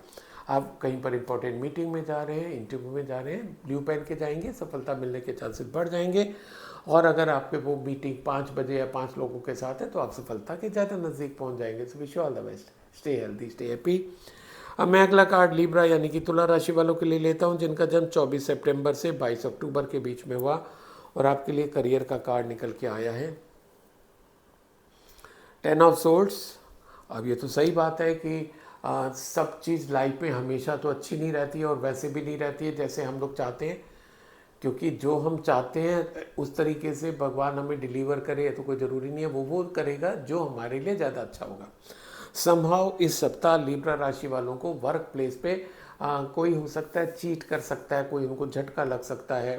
आप कहीं पर इंपॉर्टेंट मीटिंग में जा रहे हैं, इंटरव्यू में जा रहे हैं, ब्लू पहन के जाएंगे, सफलता मिलने के चांसेस बढ़ जाएंगे। और अगर आपके वो मीटिंग 5 बजे या 5 लोगों के साथ है तो आप सफलता के ज़्यादा नज़दीक पहुंच जाएंगे। So wish you all the best, stay healthy, stay happy. अब मैं अगला कार्ड लिब्रा यानी कि तुला राशि वालों के लिए लेता हूं, जिनका जन्म 24 सितंबर से 22 अक्टूबर के बीच में हुआ। और आपके लिए करियर का कार्ड निकल के आया है 10 ऑफ सोर्ड्स। अब ये तो सही बात है कि सब चीज़ लाइफ में हमेशा तो अच्छी नहीं रहती है और वैसे भी नहीं रहती है जैसे हम लोग चाहते हैं, क्योंकि जो हम चाहते हैं उस तरीके से भगवान हमें डिलीवर करे तो कोई ज़रूरी नहीं है, वो करेगा जो हमारे लिए ज़्यादा अच्छा होगा। समहाउ इस सप्ताह लिब्रा राशि वालों को वर्क प्लेस पे कोई हो सकता है चीट कर सकता है, कोई उनको झटका लग सकता है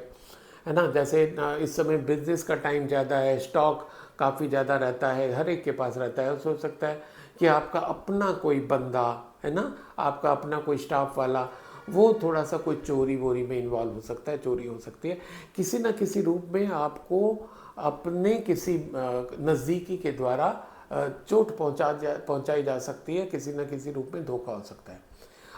ना। जैसे इस समय बिजनेस का टाइम ज़्यादा है, स्टॉक काफ़ी ज़्यादा रहता है, हर एक के पास रहता है। हो सकता है कि आपका अपना कोई बंदा है ना, आपका अपना कोई स्टाफ वाला, वो थोड़ा सा कोई चोरी वोरी में इन्वॉल्व हो सकता है, चोरी हो सकती है। किसी न किसी रूप में आपको अपने किसी नज़दीकी के द्वारा चोट पहुंचाई जा सकती है, किसी न किसी रूप में धोखा हो सकता है।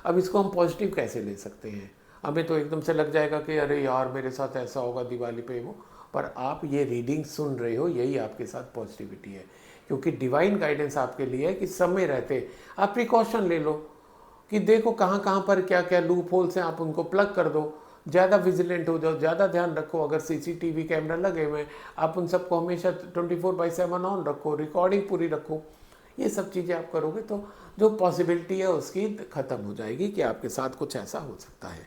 अब इसको हम पॉजिटिव कैसे ले सकते हैं? हमें तो एकदम से लग जाएगा कि अरे यार मेरे साथ ऐसा होगा दिवाली पे वो, पर आप ये रीडिंग सुन रहे हो, यही आपके साथ पॉजिटिविटी है। क्योंकि डिवाइन गाइडेंस आपके लिए है कि समय रहते आप प्रिकॉशन ले लो कि देखो कहाँ पर क्या क्या लूप होल्स हैं, आप उनको प्लग कर दो, ज़्यादा विजिलेंट हो जाओ, ज़्यादा ध्यान रखो। अगर सीसीटीवी कैमरा लगे हुए हैं आप उन सबको हमेशा 24/7 ऑन रखो, रिकॉर्डिंग पूरी रखो। ये सब चीज़ें आप करोगे तो जो पॉसिबिलिटी है उसकी ख़त्म हो जाएगी कि आपके साथ कुछ ऐसा हो सकता है।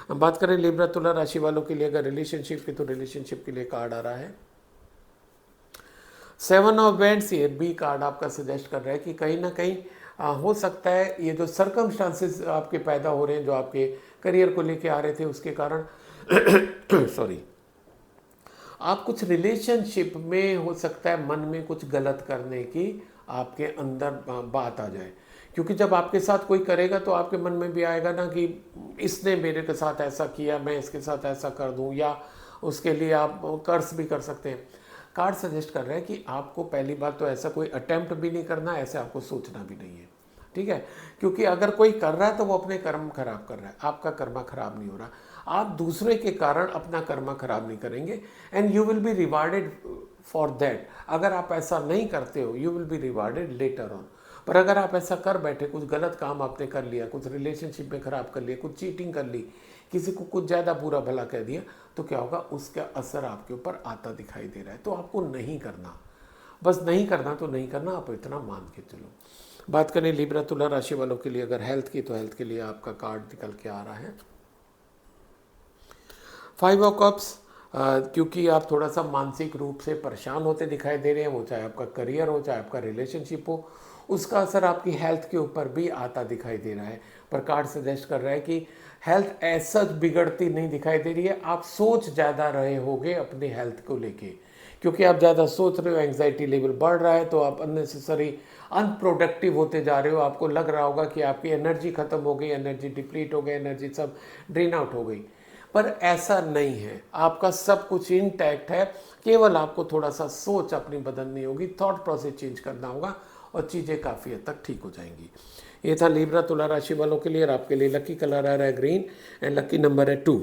अब बात करें लिब्रा तुला राशि वालों के लिए अगर रिलेशनशिप की, तो रिलेशनशिप के लिए कार्ड आ रहा है 7 ऑफ वैंड्स। ये भी कार्ड आपका सजेस्ट कर रहा है कि कहीं ना कहीं हो सकता है ये जो सर्कमस्टांसेस आपके पैदा हो रहे हैं, जो आपके करियर को लेके आ रहे थे उसके कारण सॉरी, आप कुछ रिलेशनशिप में हो सकता है मन में कुछ गलत करने की आपके अंदर बात आ जाए। क्योंकि जब आपके साथ कोई करेगा तो आपके मन में भी आएगा ना कि इसने मेरे के साथ ऐसा किया, मैं इसके साथ ऐसा कर दूं, या उसके लिए आप कर्ज भी कर सकते हैं। कार्ड सजेस्ट कर रहे हैं कि आपको पहली बात तो ऐसा कोई अटेम्प्ट भी नहीं करना, ऐसे आपको सोचना भी नहीं है, ठीक है। क्योंकि अगर कोई कर रहा है तो वो अपने कर्म खराब कर रहा है, आपका कर्म खराब नहीं हो रहा। आप दूसरे के कारण अपना कर्म खराब नहीं करेंगे and you will be rewarded for that. अगर आप ऐसा नहीं करते हो you will be rewarded later on. पर अगर आप ऐसा कर बैठे, कुछ गलत काम आपने कर लिया, कुछ रिलेशनशिप में खराब कर लिया, कुछ चीटिंग कर ली, किसी को कुछ ज़्यादा बुरा भला कह दिया, तो क्या होगा, उसका असर आपके ऊपर आता दिखाई दे रहा है। तो आपको नहीं करना, बस नहीं करना तो नहीं करना, आप इतना मान के चलो। बात करें लिब्रा तुला राशि वालों के लिए अगर हेल्थ की, तो हेल्थ के लिए आपका कार्ड निकल के आ रहा है 5 ऑफ कप्स। क्योंकि आप थोड़ा सा मानसिक रूप से परेशान होते दिखाई दे रहे हैं, वो चाहे आपका करियर हो चाहे आपका रिलेशनशिप हो, उसका असर आपकी हेल्थ के ऊपर भी आता दिखाई दे रहा है। पर कार्ड सजेस्ट कर रहा है कि हेल्थ ऐसा बिगड़ती नहीं दिखाई दे रही है, आप सोच ज़्यादा रहे होगे अपने हेल्थ को लेके। क्योंकि आप ज़्यादा सोच रहे हो, एंग्जाइटी लेवल बढ़ रहा है, तो आप अननेसेसरी अनप्रोडक्टिव होते जा रहे हो। आपको लग रहा होगा कि आपकी एनर्जी खत्म हो गई, एनर्जी डिप्लीट हो गई, एनर्जी सब ड्रेन आउट हो गई, पर ऐसा नहीं है। आपका सब कुछ इंटैक्ट है, केवल आपको थोड़ा सा सोच अपनी बदलनी होगी, थॉट प्रोसेस चेंज करना होगा और चीज़ें काफ़ी हद तक ठीक हो जाएंगी। ये था लिब्रा तुला राशि वालों के लिए। और आपके लिए लकी कलर आ रहा है ग्रीन एंड लकी नंबर है 2।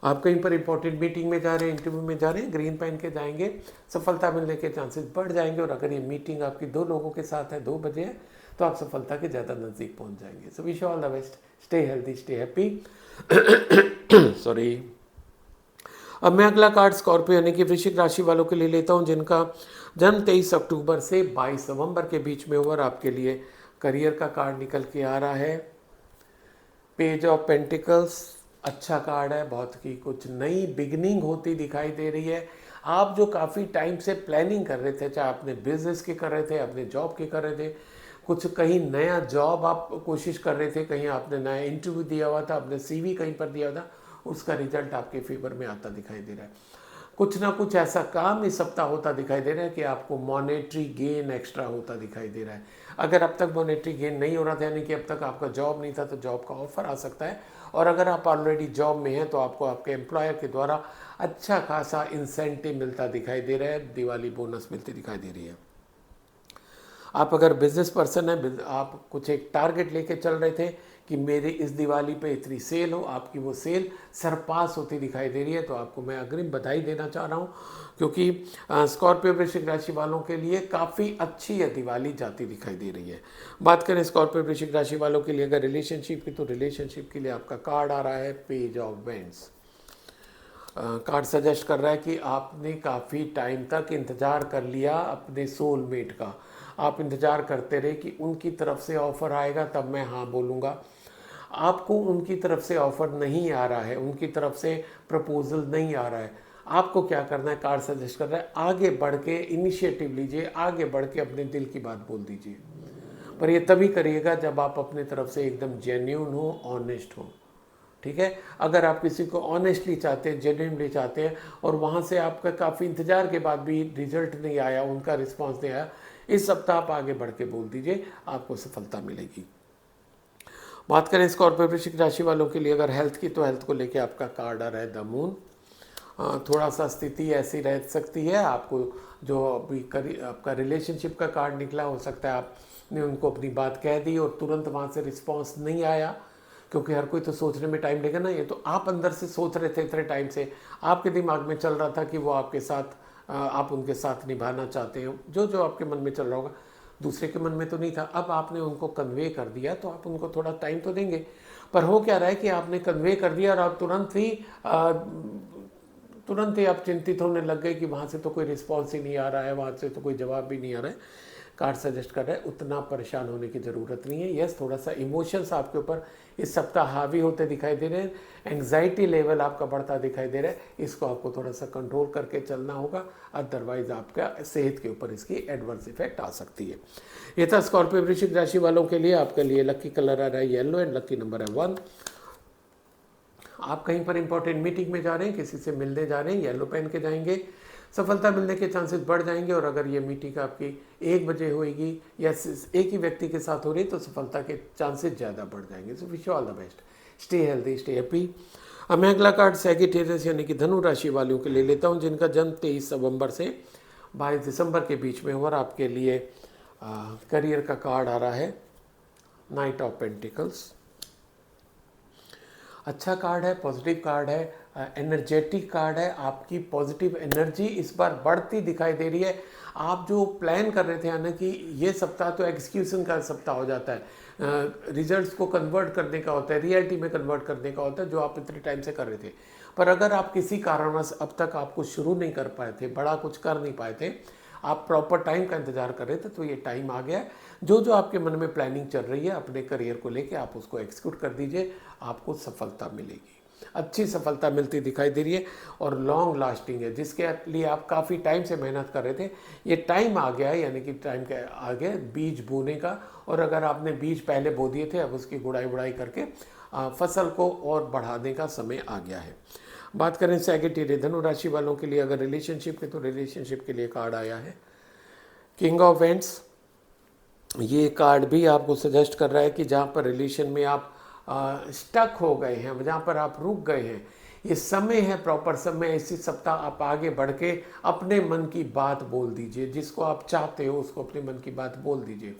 आप कहीं पर इंपॉर्टेंट मीटिंग में जा रहे हैं, इंटरव्यू में जा रहे हैं, ग्रीन पहन के जाएंगे, सफलता मिलने के चांसेस बढ़ जाएंगे। और अगर ये मीटिंग आपकी 2 लोगों के साथ है, 2 बजे है, तो आप सफलता के ज़्यादा नज़दीक पहुंच जाएंगे। So wish all the best, stay healthy, stay happy. Sorry. अब मैं अगला कार्ड स्कॉर्पियो यानी कि वृश्चिक राशि वालों के लिए लेता हूं, जिनका जन्म 23 अक्टूबर से 22 नवंबर के बीच में हुआ। और आपके लिए करियर का कार्ड निकल के आ रहा है पेज ऑफ पेंटिकल्स। अच्छा कार्ड है, बहुत की कुछ नई बिगनिंग होती दिखाई दे रही है। आप जो काफ़ी टाइम से प्लानिंग कर रहे थे, चाहे अपने बिजनेस की कर रहे थे, अपने जॉब की कर रहे थे, कुछ कहीं नया जॉब आप कोशिश कर रहे थे, कहीं आपने नया इंटरव्यू दिया हुआ था, अपने CV कहीं पर दिया हुआ था, उसका रिजल्ट आपके फेवर में आता दिखाई दे रहा है। कुछ ना कुछ ऐसा काम इस सप्ताह होता दिखाई दे रहा है कि आपको मॉनेटरी गेन एक्स्ट्रा होता दिखाई दे रहा है। अगर अब तक मॉनेटरी गेन नहीं हो रहा था, यानी कि अब तक आपका जॉब नहीं था, तो जॉब का ऑफर आ सकता है। और अगर आप ऑलरेडी जॉब में हैं तो आपको आपके एम्प्लॉयर के द्वारा अच्छा खासा इंसेंटिव मिलता दिखाई दे रहा है, दिवाली बोनस मिलती दिखाई दे रही है। आप अगर बिजनेस पर्सन है, आप कुछ एक टारगेट लेके चल रहे थे कि मेरे इस दिवाली पे इतनी सेल हो, आपकी वो सेल सरपास होती दिखाई दे रही है, तो आपको मैं अग्रिम बधाई देना चाह रहा हूँ, क्योंकि स्कॉर्पियो वृश्चिक राशि वालों के लिए काफ़ी अच्छी यह दिवाली जाती दिखाई दे रही है। बात करें स्कॉर्पियो वृश्चिक राशि वालों के लिए अगर रिलेशनशिप की, तो रिलेशनशिप के लिए आपका कार्ड आ रहा है page of vends. Card suggest कर रहा है कि आपने काफ़ी टाइम तक इंतज़ार कर लिया अपने सोलमेट का, आप इंतज़ार करते रहे कि उनकी तरफ से ऑफ़र आएगा तब मैं हाँ बोलूँगा। आपको उनकी तरफ से ऑफ़र नहीं आ रहा है, उनकी तरफ से प्रपोज़ल नहीं आ रहा है। आपको क्या करना है, कार्ड सजेस्ट कर रहा है आगे बढ़ के इनिशिएटिव लीजिए, आगे बढ़ के अपने दिल की बात बोल दीजिए। पर ये तभी करिएगा जब आप अपने तरफ से एकदम जेन्यून हो, ऑनेस्ट हो। ठीक है, अगर आप किसी को ऑनेस्टली चाहते हैं, जेन्युइनली चाहते हैं, और वहाँ से आपका काफ़ी इंतज़ार के बाद भी रिजल्ट नहीं आया, उनका रिस्पांस नहीं आया, इस सप्ताह आप आगे बढ़ के बोल दीजिए, आपको सफलता मिलेगी। बात करें स्कॉर्पियो वृश्चिक राशि वालों के लिए अगर हेल्थ की, तो हेल्थ को लेके आपका कार्ड आ रहा है द मून। थोड़ा सा स्थिति ऐसी रह सकती है, आपको जो अभी आपका रिलेशनशिप का कार्ड निकला, हो सकता है आपने उनको अपनी बात कह दी और तुरंत वहाँ से रिस्पॉन्स नहीं आया, क्योंकि हर कोई तो सोचने में टाइम लेगा ना। ये तो आप अंदर से सोच रहे थे इतने टाइम से, आपके दिमाग में चल रहा था कि वो आपके साथ, आप उनके साथ निभाना चाहते हो, जो जो आपके मन में चल रहा होगा, दूसरे के मन में तो नहीं था। अब आपने उनको कन्वे कर दिया, तो आप उनको थोड़ा टाइम तो देंगे। पर हो क्या रहा है कि आपने कन्वे कर दिया और आप तुरंत ही आप चिंतित होने लग गए कि वहाँ से तो कोई रिस्पॉन्स ही नहीं आ रहा है, वहाँ से तो कोई जवाब भी नहीं आ रहा है। कार्ड सजेस्ट कर रहा है उतना परेशान होने की ज़रूरत नहीं है। यस, थोड़ा सा इमोशंस आपके ऊपर इस सप्ताह हावी होते दिखाई दे रहे हैं, एंग्जाइटी लेवल आपका बढ़ता दिखाई दे रहा है, इसको आपको थोड़ा सा कंट्रोल करके चलना होगा, अदरवाइज आपका सेहत के ऊपर इसकी एडवर्स इफेक्ट आ सकती है। ये था स्कॉर्पियो वृश्चिक राशि वालों के लिए। आपके लिए लकी कलर आ रहा है येलो एंड लकी नंबर है 1। आप कहीं पर इंपॉर्टेंट मीटिंग में जा रहे हैं, किसी से मिलने जा रहे हैं, येलो पहन के जाएंगे, सफलता मिलने के चांसेस बढ़ जाएंगे। और अगर ये मीटिंग आपकी 1 बजे होएगी या एक ही व्यक्ति के साथ हो रही है, तो सफलता के चांसेस ज़्यादा बढ़ जाएंगे। So wish you all the best, stay healthy, stay happy. अब मैं अगला कार्ड सैगिटेरियस यानी कि धनु राशि वालों के लिए लेता हूँ, जिनका जन्म 23 नवंबर से 22 दिसंबर के बीच में हो। और आपके लिए करियर का कार्ड आ रहा है नाइट ऑफ पेंटिकल्स। अच्छा कार्ड है, पॉजिटिव कार्ड है, एनर्जेटिक कार्ड है। आपकी पॉजिटिव एनर्जी इस बार बढ़ती दिखाई दे रही है। आप जो प्लान कर रहे थे, यानी कि ये सप्ताह तो एग्जीक्यूशन का सप्ताह हो जाता है, रिजल्ट्स को कन्वर्ट करने का होता है, रियलिटी में कन्वर्ट करने का होता है, जो आप इतने टाइम से कर रहे थे। पर अगर आप किसी कारणवश अब तक आप कुछ शुरू नहीं कर पाए थे, बड़ा कुछ कर नहीं पाए थे, आप प्रॉपर टाइम का इंतजार कर रहे थे, तो ये टाइम आ गया है। जो जो आपके मन में प्लानिंग चल रही है अपने करियर को लेके, आप उसको एग्जीक्यूट कर दीजिए, आपको सफलता मिलेगी, अच्छी सफलता मिलती दिखाई दे रही है और लॉन्ग लास्टिंग है, जिसके लिए आप काफ़ी टाइम से मेहनत कर रहे थे। ये टाइम आ गया है, यानी कि टाइम का आ गया बीज बोने का। और अगर आपने बीज पहले बो दिए थे, अब उसकी गुड़ाई बुड़ाई करके फसल को और बढ़ाने का समय आ गया है। बात करें सैगिटेरियस धनु राशि वालों के लिए अगर रिलेशनशिप के, तो रिलेशनशिप के लिए कार्ड आया है किंग ऑफ वेंड्स। ये कार्ड भी आपको सजेस्ट कर रहा है कि जहाँ पर रिलेशन में आप स्टक हो गए हैं, जहाँ पर आप रुक गए हैं, ये समय है, प्रॉपर समय। इसी सप्ताह आप आगे बढ़ के अपने मन की बात बोल दीजिए, जिसको आप चाहते हो उसको अपने मन की बात बोल दीजिए।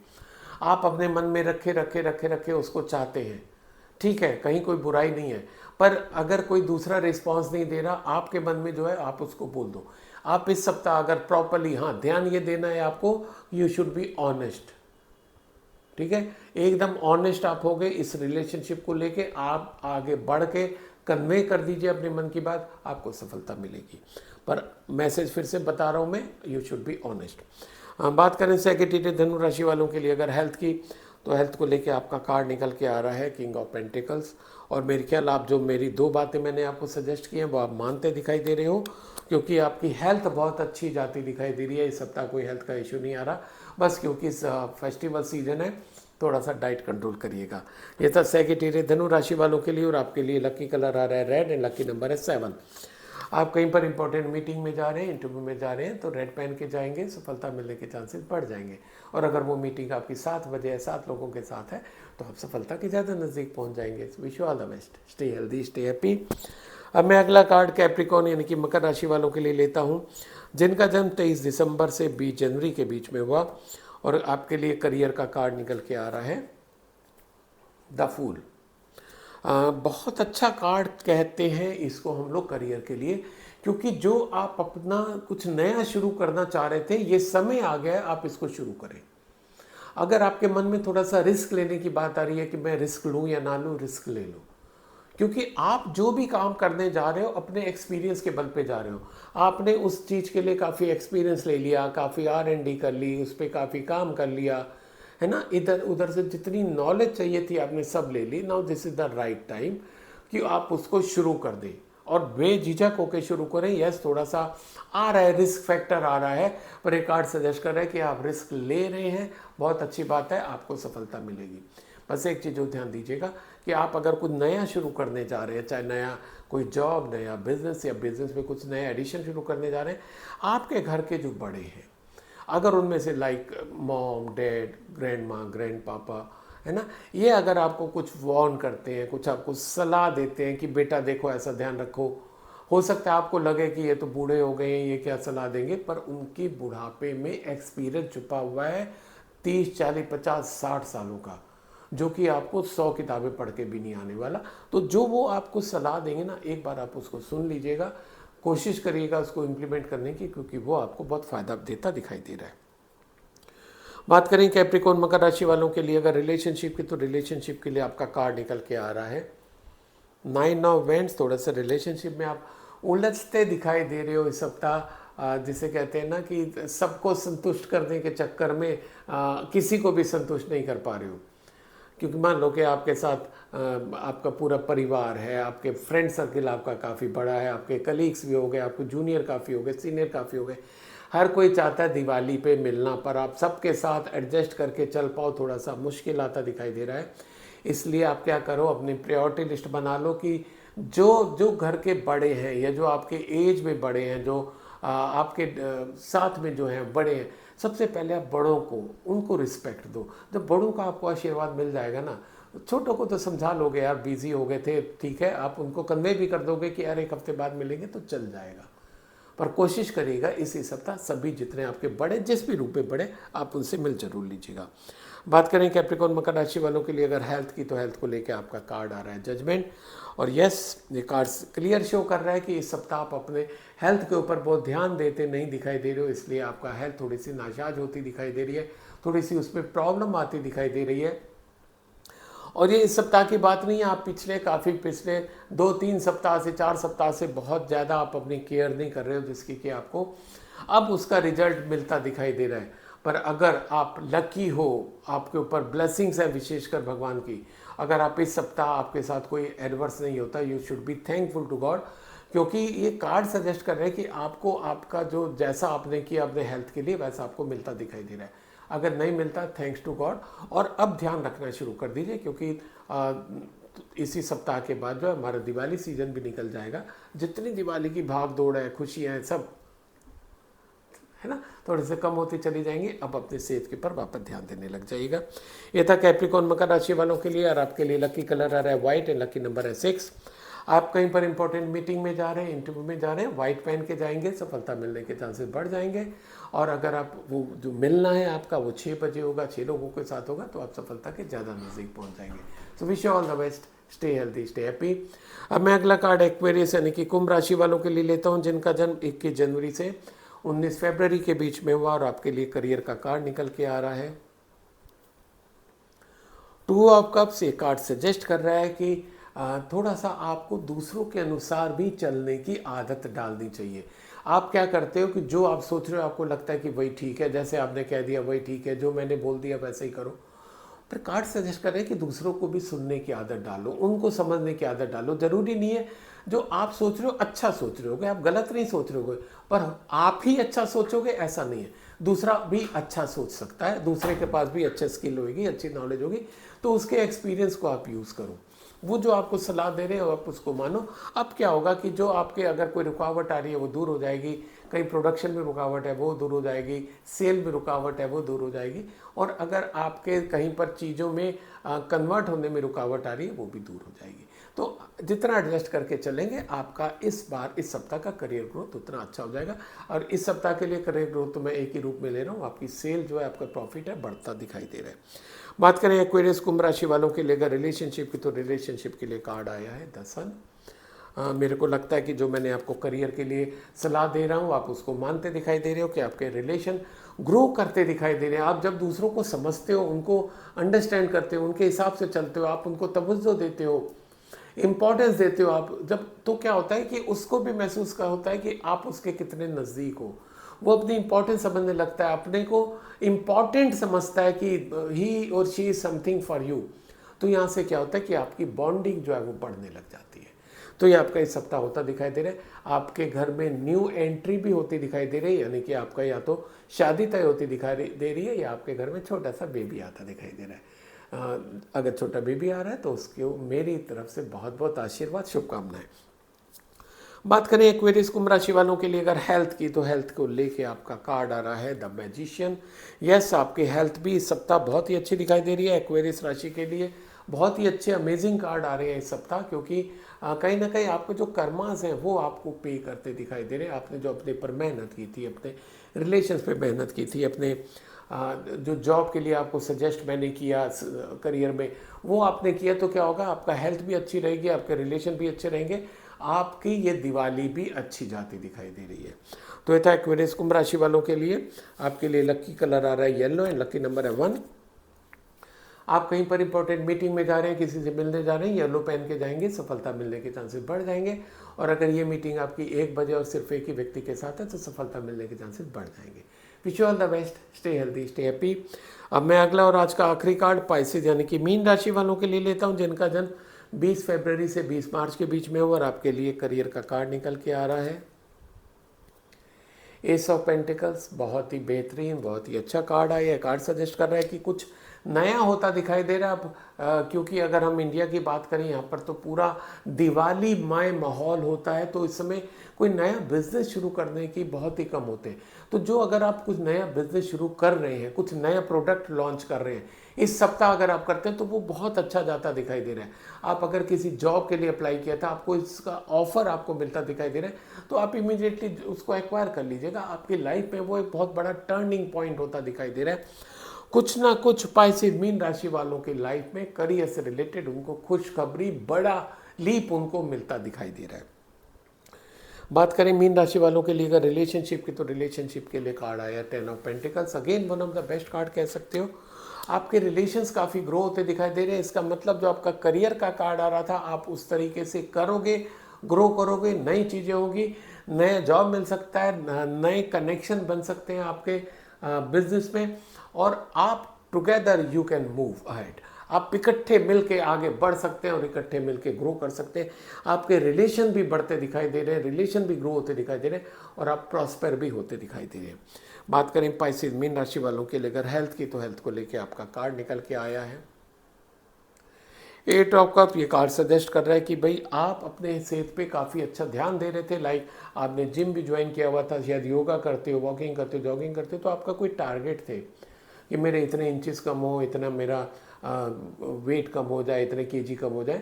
आप अपने मन में रखे रखे रखे रखे उसको चाहते हैं, ठीक है, कहीं कोई बुराई नहीं है। पर अगर कोई दूसरा रिस्पांस नहीं दे रहा, आपके मन में जो है आप उसको बोल दो। आप इस सप्ताह अगर प्रॉपरली, हाँ ध्यान ये देना है आपको, यू शुड बी ऑनेस्ट, ठीक है, एकदम ऑनेस्ट आप हो गए इस रिलेशनशिप को लेके, आप आगे बढ़ के कन्वे कर दीजिए अपने मन की बात, आपको सफलता मिलेगी। पर मैसेज फिर से बता रहा हूँ मैं, यू शुड बी ऑनेस्ट। बात करें सैगिटेरियस धनु राशि वालों के लिए अगर हेल्थ की, तो हेल्थ को लेके आपका कार्ड निकल के आ रहा है किंग ऑफ पेंटिकल्स। और मेरे ख्याल आप जो मेरी 2 बातें मैंने आपको सजेस्ट की हैं वो आप मानते दिखाई दे रहे हो, क्योंकि आपकी हेल्थ बहुत अच्छी जाती दिखाई दे रही है। इस सप्ताह कोई हेल्थ का इशू नहीं आ रहा, बस क्योंकि इस फेस्टिवल सीजन है, थोड़ा सा डाइट कंट्रोल करिएगा। ये था सैगिटेरियस धनु राशि वालों के लिए। और आपके लिए लकी कलर आ रहा है रेड एंड लकी नंबर है 7। आप कहीं पर इंपॉर्टेंट मीटिंग में जा रहे हैं, इंटरव्यू में जा रहे हैं, तो रेड पहन के जाएंगे, सफलता मिलने के चांसेस बढ़ जाएंगे। और अगर वो मीटिंग आपकी 7 बजे है, 7 लोगों के साथ है, तो आप सफलता के ज़्यादा नज़दीक पहुंच जाएंगे। Wish you all the best, stay healthy, stay happy. अब मैं अगला कार्ड कैप्रिकॉर्न यानी कि मकर राशि वालों के लिए लेता हूँ, जिनका जन्म 23 दिसंबर से 20 जनवरी के बीच में हुआ। और आपके लिए करियर का कार्ड निकल के आ रहा है द फूल। बहुत अच्छा कार्ड कहते हैं इसको हम लोग करियर के लिए, क्योंकि जो आप अपना कुछ नया शुरू करना चाह रहे थे, ये समय आ गया है आप इसको शुरू करें। अगर आपके मन में थोड़ा सा रिस्क लेने की बात आ रही है कि मैं रिस्क लूँ या ना लूँ, रिस्क ले लो, क्योंकि आप जो भी काम करने जा रहे हो अपने एक्सपीरियंस के बल पे जा रहे हो। आपने उस चीज़ के लिए काफ़ी एक्सपीरियंस ले लिया, काफ़ी R&D कर ली, उस पर काफ़ी काम कर लिया, है ना। इधर उधर से जितनी नॉलेज चाहिए थी आपने सब ले ली। Now this is the right time कि आप उसको शुरू कर दें और बेझिझक होकर शुरू करें। यस, थोड़ा सा आ रहा है, रिस्क फैक्टर आ रहा है, पर एक कार्ड सजेस्ट कर रहा है कि आप रिस्क ले रहे हैं, बहुत अच्छी बात है, आपको सफलता मिलेगी। बस एक चीज़ जो ध्यान दीजिएगा कि आप अगर कुछ नया शुरू करने जा रहे हैं, चाहे नया कोई जॉब, नया बिजनेस या बिजनेस में कुछ नया एडिशन शुरू करने जा रहे हैं, आपके घर के जो बड़े हैं, अगर उनमें से लाइक मॉम, डैड, ग्रैंड माँ, ग्रैंड पापा, है ना, ये अगर आपको कुछ वार्न करते हैं, कुछ आपको सलाह देते हैं कि बेटा देखो ऐसा ध्यान रखो, हो सकता है आपको लगे कि ये तो बूढ़े हो गए हैं, ये क्या सलाह देंगे, पर उनकी बुढ़ापे में एक्सपीरियंस छुपा हुआ है 30, 40, 50, 60 सालों का, जो कि आपको 100 किताबें पढ़ के भी नहीं आने वाला। तो जो वो आपको सलाह देंगे ना, एक बार आप उसको सुन लीजिएगा, कोशिश करिएगा उसको इम्प्लीमेंट करने की, क्योंकि वो आपको बहुत फ़ायदा देता दिखाई दे रहा है। बात करें कैप्रिकॉर्न मकर राशि वालों के लिए अगर रिलेशनशिप की, तो रिलेशनशिप के लिए आपका कार्ड निकल के आ रहा है 9 ऑफ वेंट्स। थोड़ा सा रिलेशनशिप में आप उलझते दिखाई दे रहे हो इस सप्ताह, जिसे कहते हैं ना कि सबको संतुष्ट करने के चक्कर में किसी को भी संतुष्ट नहीं कर पा रहे हो। क्योंकि मान लो कि आपके साथ आपका पूरा परिवार है, आपके फ्रेंड सर्किल आपका काफ़ी बड़ा है, आपके कलीग्स भी हो गए, आपके जूनियर काफ़ी हो गए, सीनियर काफ़ी हो गए, हर कोई चाहता है दिवाली पे मिलना, पर आप सबके साथ एडजस्ट करके चल पाओ, थोड़ा सा मुश्किल आता दिखाई दे रहा है। इसलिए आप क्या करो, अपनी प्रायोरिटी लिस्ट बना लो कि जो जो घर के बड़े हैं या जो आपके एज में बड़े हैं, जो आपके साथ में जो हैं बड़े हैं, सबसे पहले आप बड़ों को, उनको रिस्पेक्ट दो। जब बड़ों का आपको आशीर्वाद मिल जाएगा ना, छोटों को तो समझा लोगे यार बिजी हो गए थे, ठीक है, आप उनको कन्वे भी कर दोगे कि यार 1 हफ्ते बाद मिलेंगे तो चल जाएगा। पर कोशिश करिएगा इसी सप्ताह सभी जितने आपके बड़े, जिस भी रूप में बड़े, आप उनसे मिल जरूर लीजिएगा। बात करें कैप्रिकॉर्न मकर राशि वालों के लिए अगर हेल्थ की, तो हेल्थ को लेकर आपका कार्ड आ रहा है जजमेंट। और यस, ये कार्ड क्लियर शो कर रहा है कि इस सप्ताह आप अपने हेल्थ के ऊपर बहुत ध्यान देते नहीं दिखाई दे रहे हो, इसलिए आपका हेल्थ थोड़ी सी नासाज होती दिखाई दे रही है, थोड़ी सी उसमें प्रॉब्लम आती दिखाई दे रही है। और ये इस सप्ताह की बात नहीं है, आप पिछले 2-3 सप्ताह से 4 सप्ताह से बहुत ज़्यादा आप अपनी केयर नहीं कर रहे हो, जिसकी कि आपको अब उसका रिजल्ट मिलता दिखाई दे रहा है। पर अगर आप लकी हो, आपके ऊपर ब्लेसिंग्स है विशेषकर भगवान की, अगर आप इस सप्ताह आपके साथ कोई एडवर्स नहीं होता, you should be thankful to God, क्योंकि ये कार्ड सजेस्ट कर रहे हैं कि आपको आपका जो जैसा आपने किया अपने हेल्थ के लिए, वैसा आपको मिलता दिखाई दे रहा है। अगर नहीं मिलता, थैंक्स टू गॉड, और अब ध्यान रखना शुरू कर दीजिए, क्योंकि इसी सप्ताह के बाद जो है हमारा दिवाली सीजन भी निकल जाएगा। जितनी दिवाली की भाग दौड़ है, खुशियाँ हैं, सब है ना, थोड़े से कम होती चली जाएंगी। अब अपने सेहत के ऊपर वापस ध्यान देने लग जाइएगा। ये था कैप्रिकॉर्न मकर राशि वालों के लिए। और आपके लिए लकी कलर आ रहा है व्हाइट एंड लकी नंबर है 6। आप कहीं पर इंपॉर्टेंट मीटिंग में जा रहे हैं, इंटरव्यू में जा रहे हैं, व्हाइट पहन के जाएंगे, सफलता मिलने के चांसेस बढ़ जाएंगे। और अगर आप वो जो मिलना है आपका वो 6 बजे होगा, 6 लोगों के साथ होगा, तो आप सफलता के ज़्यादा नज़दीक पहुँच जाएंगे। So wish you all the best, stay healthy, stay happy. अब मैं अगला कार्ड एक्वेरियस यानी कि कुंभ राशि वालों के लिए लेता हूँ, जिनका जन्म 21 जनवरी से 19 फरवरी के बीच में हुआ। और आपके लिए करियर का कार्ड निकल के आ रहा है 2 ऑफ कप्स। ये कार्ड सजेस्ट कर रहा है कि थोड़ा सा आपको दूसरों के अनुसार भी चलने की आदत डालनी चाहिए। आप क्या करते हो कि जो आप सोच रहे हो आपको लगता है कि वही ठीक है, जैसे आपने कह दिया वही ठीक है, जो मैंने बोल दिया वैसे ही करो। पर कार्ड सजेस्ट कर रहे हैं कि दूसरों को भी सुनने की आदत डालो, उनको समझने की आदत डालो। जरूरी नहीं है जो आप सोच रहे हो अच्छा सोच रहे होगे, आप गलत नहीं सोच रहे होगे, पर आप ही अच्छा सोचोगे ऐसा नहीं है, दूसरा भी अच्छा सोच सकता है, दूसरे के पास भी अच्छी स्किल होगी, अच्छी नॉलेज होगी, तो उसके एक्सपीरियंस को आप यूज़ करो। वो जो आपको सलाह दे रहे हो आप उसको मानो। अब क्या होगा कि जो आपके अगर कोई रुकावट आ रही है वो दूर हो जाएगी, कहीं प्रोडक्शन में रुकावट है वो दूर हो जाएगी, सेल में रुकावट है वो दूर हो जाएगी, और अगर आपके कहीं पर चीज़ों में कन्वर्ट होने में रुकावट आ रही है वो भी दूर हो जाएगी। तो जितना एडजस्ट करके चलेंगे आपका इस बार इस सप्ताह का करियर ग्रोथ उतना अच्छा हो जाएगा। और इस सप्ताह के लिए करियर ग्रोथ तो मैं एक ही रूप में ले रहा हूँ, आपकी सेल जो है आपका प्रॉफिट है बढ़ता दिखाई दे रहा है। बात करें एक्वेरियस कुंभ राशि वालों के लिए अगर रिलेशनशिप की, तो रिलेशनशिप के लिए कार्ड आया है द सन। मेरे को लगता है कि जो मैंने आपको करियर के लिए सलाह दे रहा हूँ आप उसको मानते दिखाई दे रहे हो कि आपके रिलेशन ग्रो करते दिखाई दे रहे हैं। आप जब दूसरों को समझते हो, उनको अंडरस्टैंड करते हो, उनके हिसाब से चलते हो, आप उनको तवज्जो देते हो, इम्पोर्टेंस देते हो आप जब, तो क्या होता है कि उसको भी महसूस का होता है कि आप उसके कितने नज़दीक हो। वो अपनी इम्पोर्टेंस समझने लगता है, अपने को इम्पॉर्टेंट समझता है कि ही और she is something for you. तो यहाँ से क्या होता है कि आपकी बॉन्डिंग जो है वो बढ़ने लग जाती है। तो ये आपका इस सप्ताह होता दिखाई दे रहा है। आपके घर में न्यू एंट्री भी होती दिखाई दे रही है, यानी कि आपका या तो शादी तय होती दिखाई दे रही है या आपके घर में छोटा सा बेबी आता दिखाई दे रहा है। अगर छोटा बेबी आ रहा है तो उसको मेरी तरफ से बहुत बहुत आशीर्वाद, शुभकामनाएं। बात करें एक्वेरियस कुंभ राशि वालों के लिए अगर हेल्थ की, तो हेल्थ को लेके आपका कार्ड आ रहा है द मैजिशियन। यस, आपकी हेल्थ भी इस सप्ताह बहुत ही अच्छी दिखाई दे रही है। एक्वेरियस राशि के लिए बहुत ही अच्छे अमेजिंग कार्ड आ रहे हैं इस सप्ताह, क्योंकि कहीं ना कहीं आपके जो कर्मास हैं वो आपको पे करते दिखाई दे रहे हैं। आपने जो अपने पर मेहनत की थी, अपने रिलेशंस पे मेहनत की थी, अपने जो जॉब के लिए आपको सजेस्ट मैंने किया करियर में वो आपने किया, तो क्या होगा, आपका हेल्थ भी अच्छी रहेगी, आपके रिलेशन भी अच्छे रहेंगे, आपकी ये दिवाली भी अच्छी जाती दिखाई दे रही है। तो ये था एक्वेरियस कुंभ राशि वालों के लिए। आपके लिए लकी कलर आ रहा है येलो एंड लकी नंबर है 1। आप कहीं पर इंपॉर्टेंट मीटिंग में जा रहे हैं, किसी से मिलने जा रहे हैं, येलो पहन के जाएंगे, सफलता मिलने के चांसेस बढ़ जाएंगे। और अगर ये मीटिंग आपकी 1 बजे और सिर्फ एक ही व्यक्ति के साथ है तो सफलता मिलने के चांसेस बढ़ जाएंगे। Wish you all the best, stay healthy, stay happy. अब मैं अगला और आज का आखिरी कार्ड पाइसेस यानी कि मीन राशि वालों के लिए लेता हूँ, जिनका जन्म 20 फरवरी से 20 मार्च के बीच में हो, और आपके लिए करियर का कार्ड निकल के आ रहा है एस ऑफ पेंटिकल्स। बहुत ही बेहतरीन, बहुत ही अच्छा कार्ड आया है। कार्ड सजेस्ट कर रहा है कि कुछ नया होता दिखाई दे रहा है अब, क्योंकि अगर हम इंडिया की बात करें यहाँ पर तो पूरा दिवालीमय माहौल होता है, तो इस समय कोई नया बिजनेस शुरू करने की बहुत ही कम होते हैं। तो जो अगर आप कुछ नया बिजनेस शुरू कर रहे हैं, कुछ नया प्रोडक्ट लॉन्च कर रहे हैं, इस सप्ताह अगर आप करते हैं तो वो बहुत अच्छा जाता दिखाई दे रहा है। आप अगर किसी जॉब के लिए अप्लाई किया था, आपको इसका ऑफर आपको मिलता दिखाई दे रहा है, तो आप इमीडिएटली उसको एक्वायर कर लीजिएगा। आपकी लाइफ में वो एक बहुत बड़ा टर्निंग पॉइंट होता दिखाई दे रहा है। कुछ ना कुछ पाइसेस मीन राशि वालों की लाइफ में करियर से रिलेटेड उनको खुशखबरी, बड़ा लीप उनको मिलता दिखाई दे रहा है। बात करें मीन राशि वालों के लिए अगर रिलेशनशिप की, तो रिलेशनशिप के लिए कार्ड आया 10 of pentacles. Again one of the best card कह सकते हो। आपके रिलेशंस काफ़ी ग्रो होते दिखाई दे रहे हैं। इसका मतलब जो आपका करियर का कार्ड आ रहा था, आप उस तरीके से करोगे, ग्रो करोगे, नई चीज़ें होगी, नया जॉब मिल सकता है, नए कनेक्शन बन सकते हैं आपके बिजनेस में, और आप together you can move ahead. आप इकट्ठे मिलके आगे बढ़ सकते हैं और इकट्ठे मिलके ग्रो कर सकते हैं। आपके रिलेशन भी बढ़ते दिखाई दे रहे हैं, रिलेशन भी ग्रो होते दिखाई दे रहे हैं, और आप प्रॉस्पर भी होते दिखाई दे रहे हैं। बात करें पाइसेस मीन राशि वालों के लिए अगर हेल्थ की, तो हेल्थ को लेके आपका कार्ड निकल के आया है 8 ऑफ कप। ये कार्ड सजेस्ट कर रहा है कि भाई आप अपने सेहत पे काफ़ी अच्छा ध्यान दे रहे थे, लाइक आपने जिम भी ज्वाइन किया हुआ था, शायद योगा करते हो, वॉकिंग करते हो, जॉगिंग करते हो, तो आपका कोई टारगेट थे कि मेरे इतने इंचेस कम हो, इतना मेरा वेट कम हो जाए, इतने केजी कम हो जाए।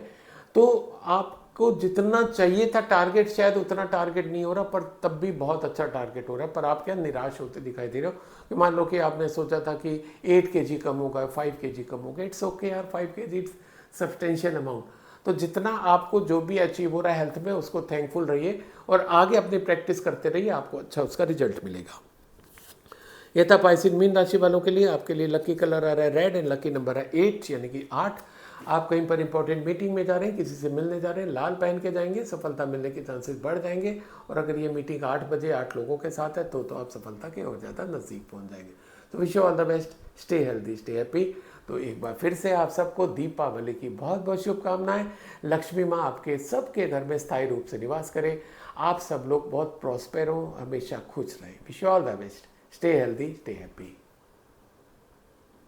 तो आपको जितना चाहिए था टारगेट, शायद उतना टारगेट नहीं हो रहा, पर तब भी बहुत अच्छा टारगेट हो रहा है। पर आप क्या निराश होते दिखाई दे रहे हो कि मान लो कि आपने सोचा था कि 8 केजी कम होगा, 5 केजी कम होगा, इट्स ओके यार, 5 केजी इट्स सब्सटेंशियल अमाउंट। तो जितना आपको जो भी अचीव हो रहा है हेल्थ में, उसको थैंकफुल रहिए और आगे अपनी प्रैक्टिस करते रहिए, आपको अच्छा उसका रिजल्ट मिलेगा। यह था पाइसेस मीन राशि वालों के लिए। आपके लिए लकी कलर आ रहा है रेड एंड लकी नंबर है 8 यानी कि 8। आप कहीं पर इंपॉर्टेंट मीटिंग में जा रहे हैं, किसी से मिलने जा रहे हैं, लाल पहन के जाएंगे, सफलता मिलने के चांसेस बढ़ जाएंगे। और अगर ये मीटिंग 8 बजे 8 लोगों के साथ है तो आप सफलता के और ज़्यादा नज़दीक पहुंच जाएंगे। तो wish you all the best, stay healthy, stay happy. तो एक बार फिर से आप सबको दीपावली की बहुत बहुत शुभकामनाएं। लक्ष्मी माँ आपके सबके घर में स्थायी रूप से निवास करें। आप सब लोग बहुत प्रॉस्पर हो, हमेशा खुश रहें। Wish you all the best, stay healthy, stay happy.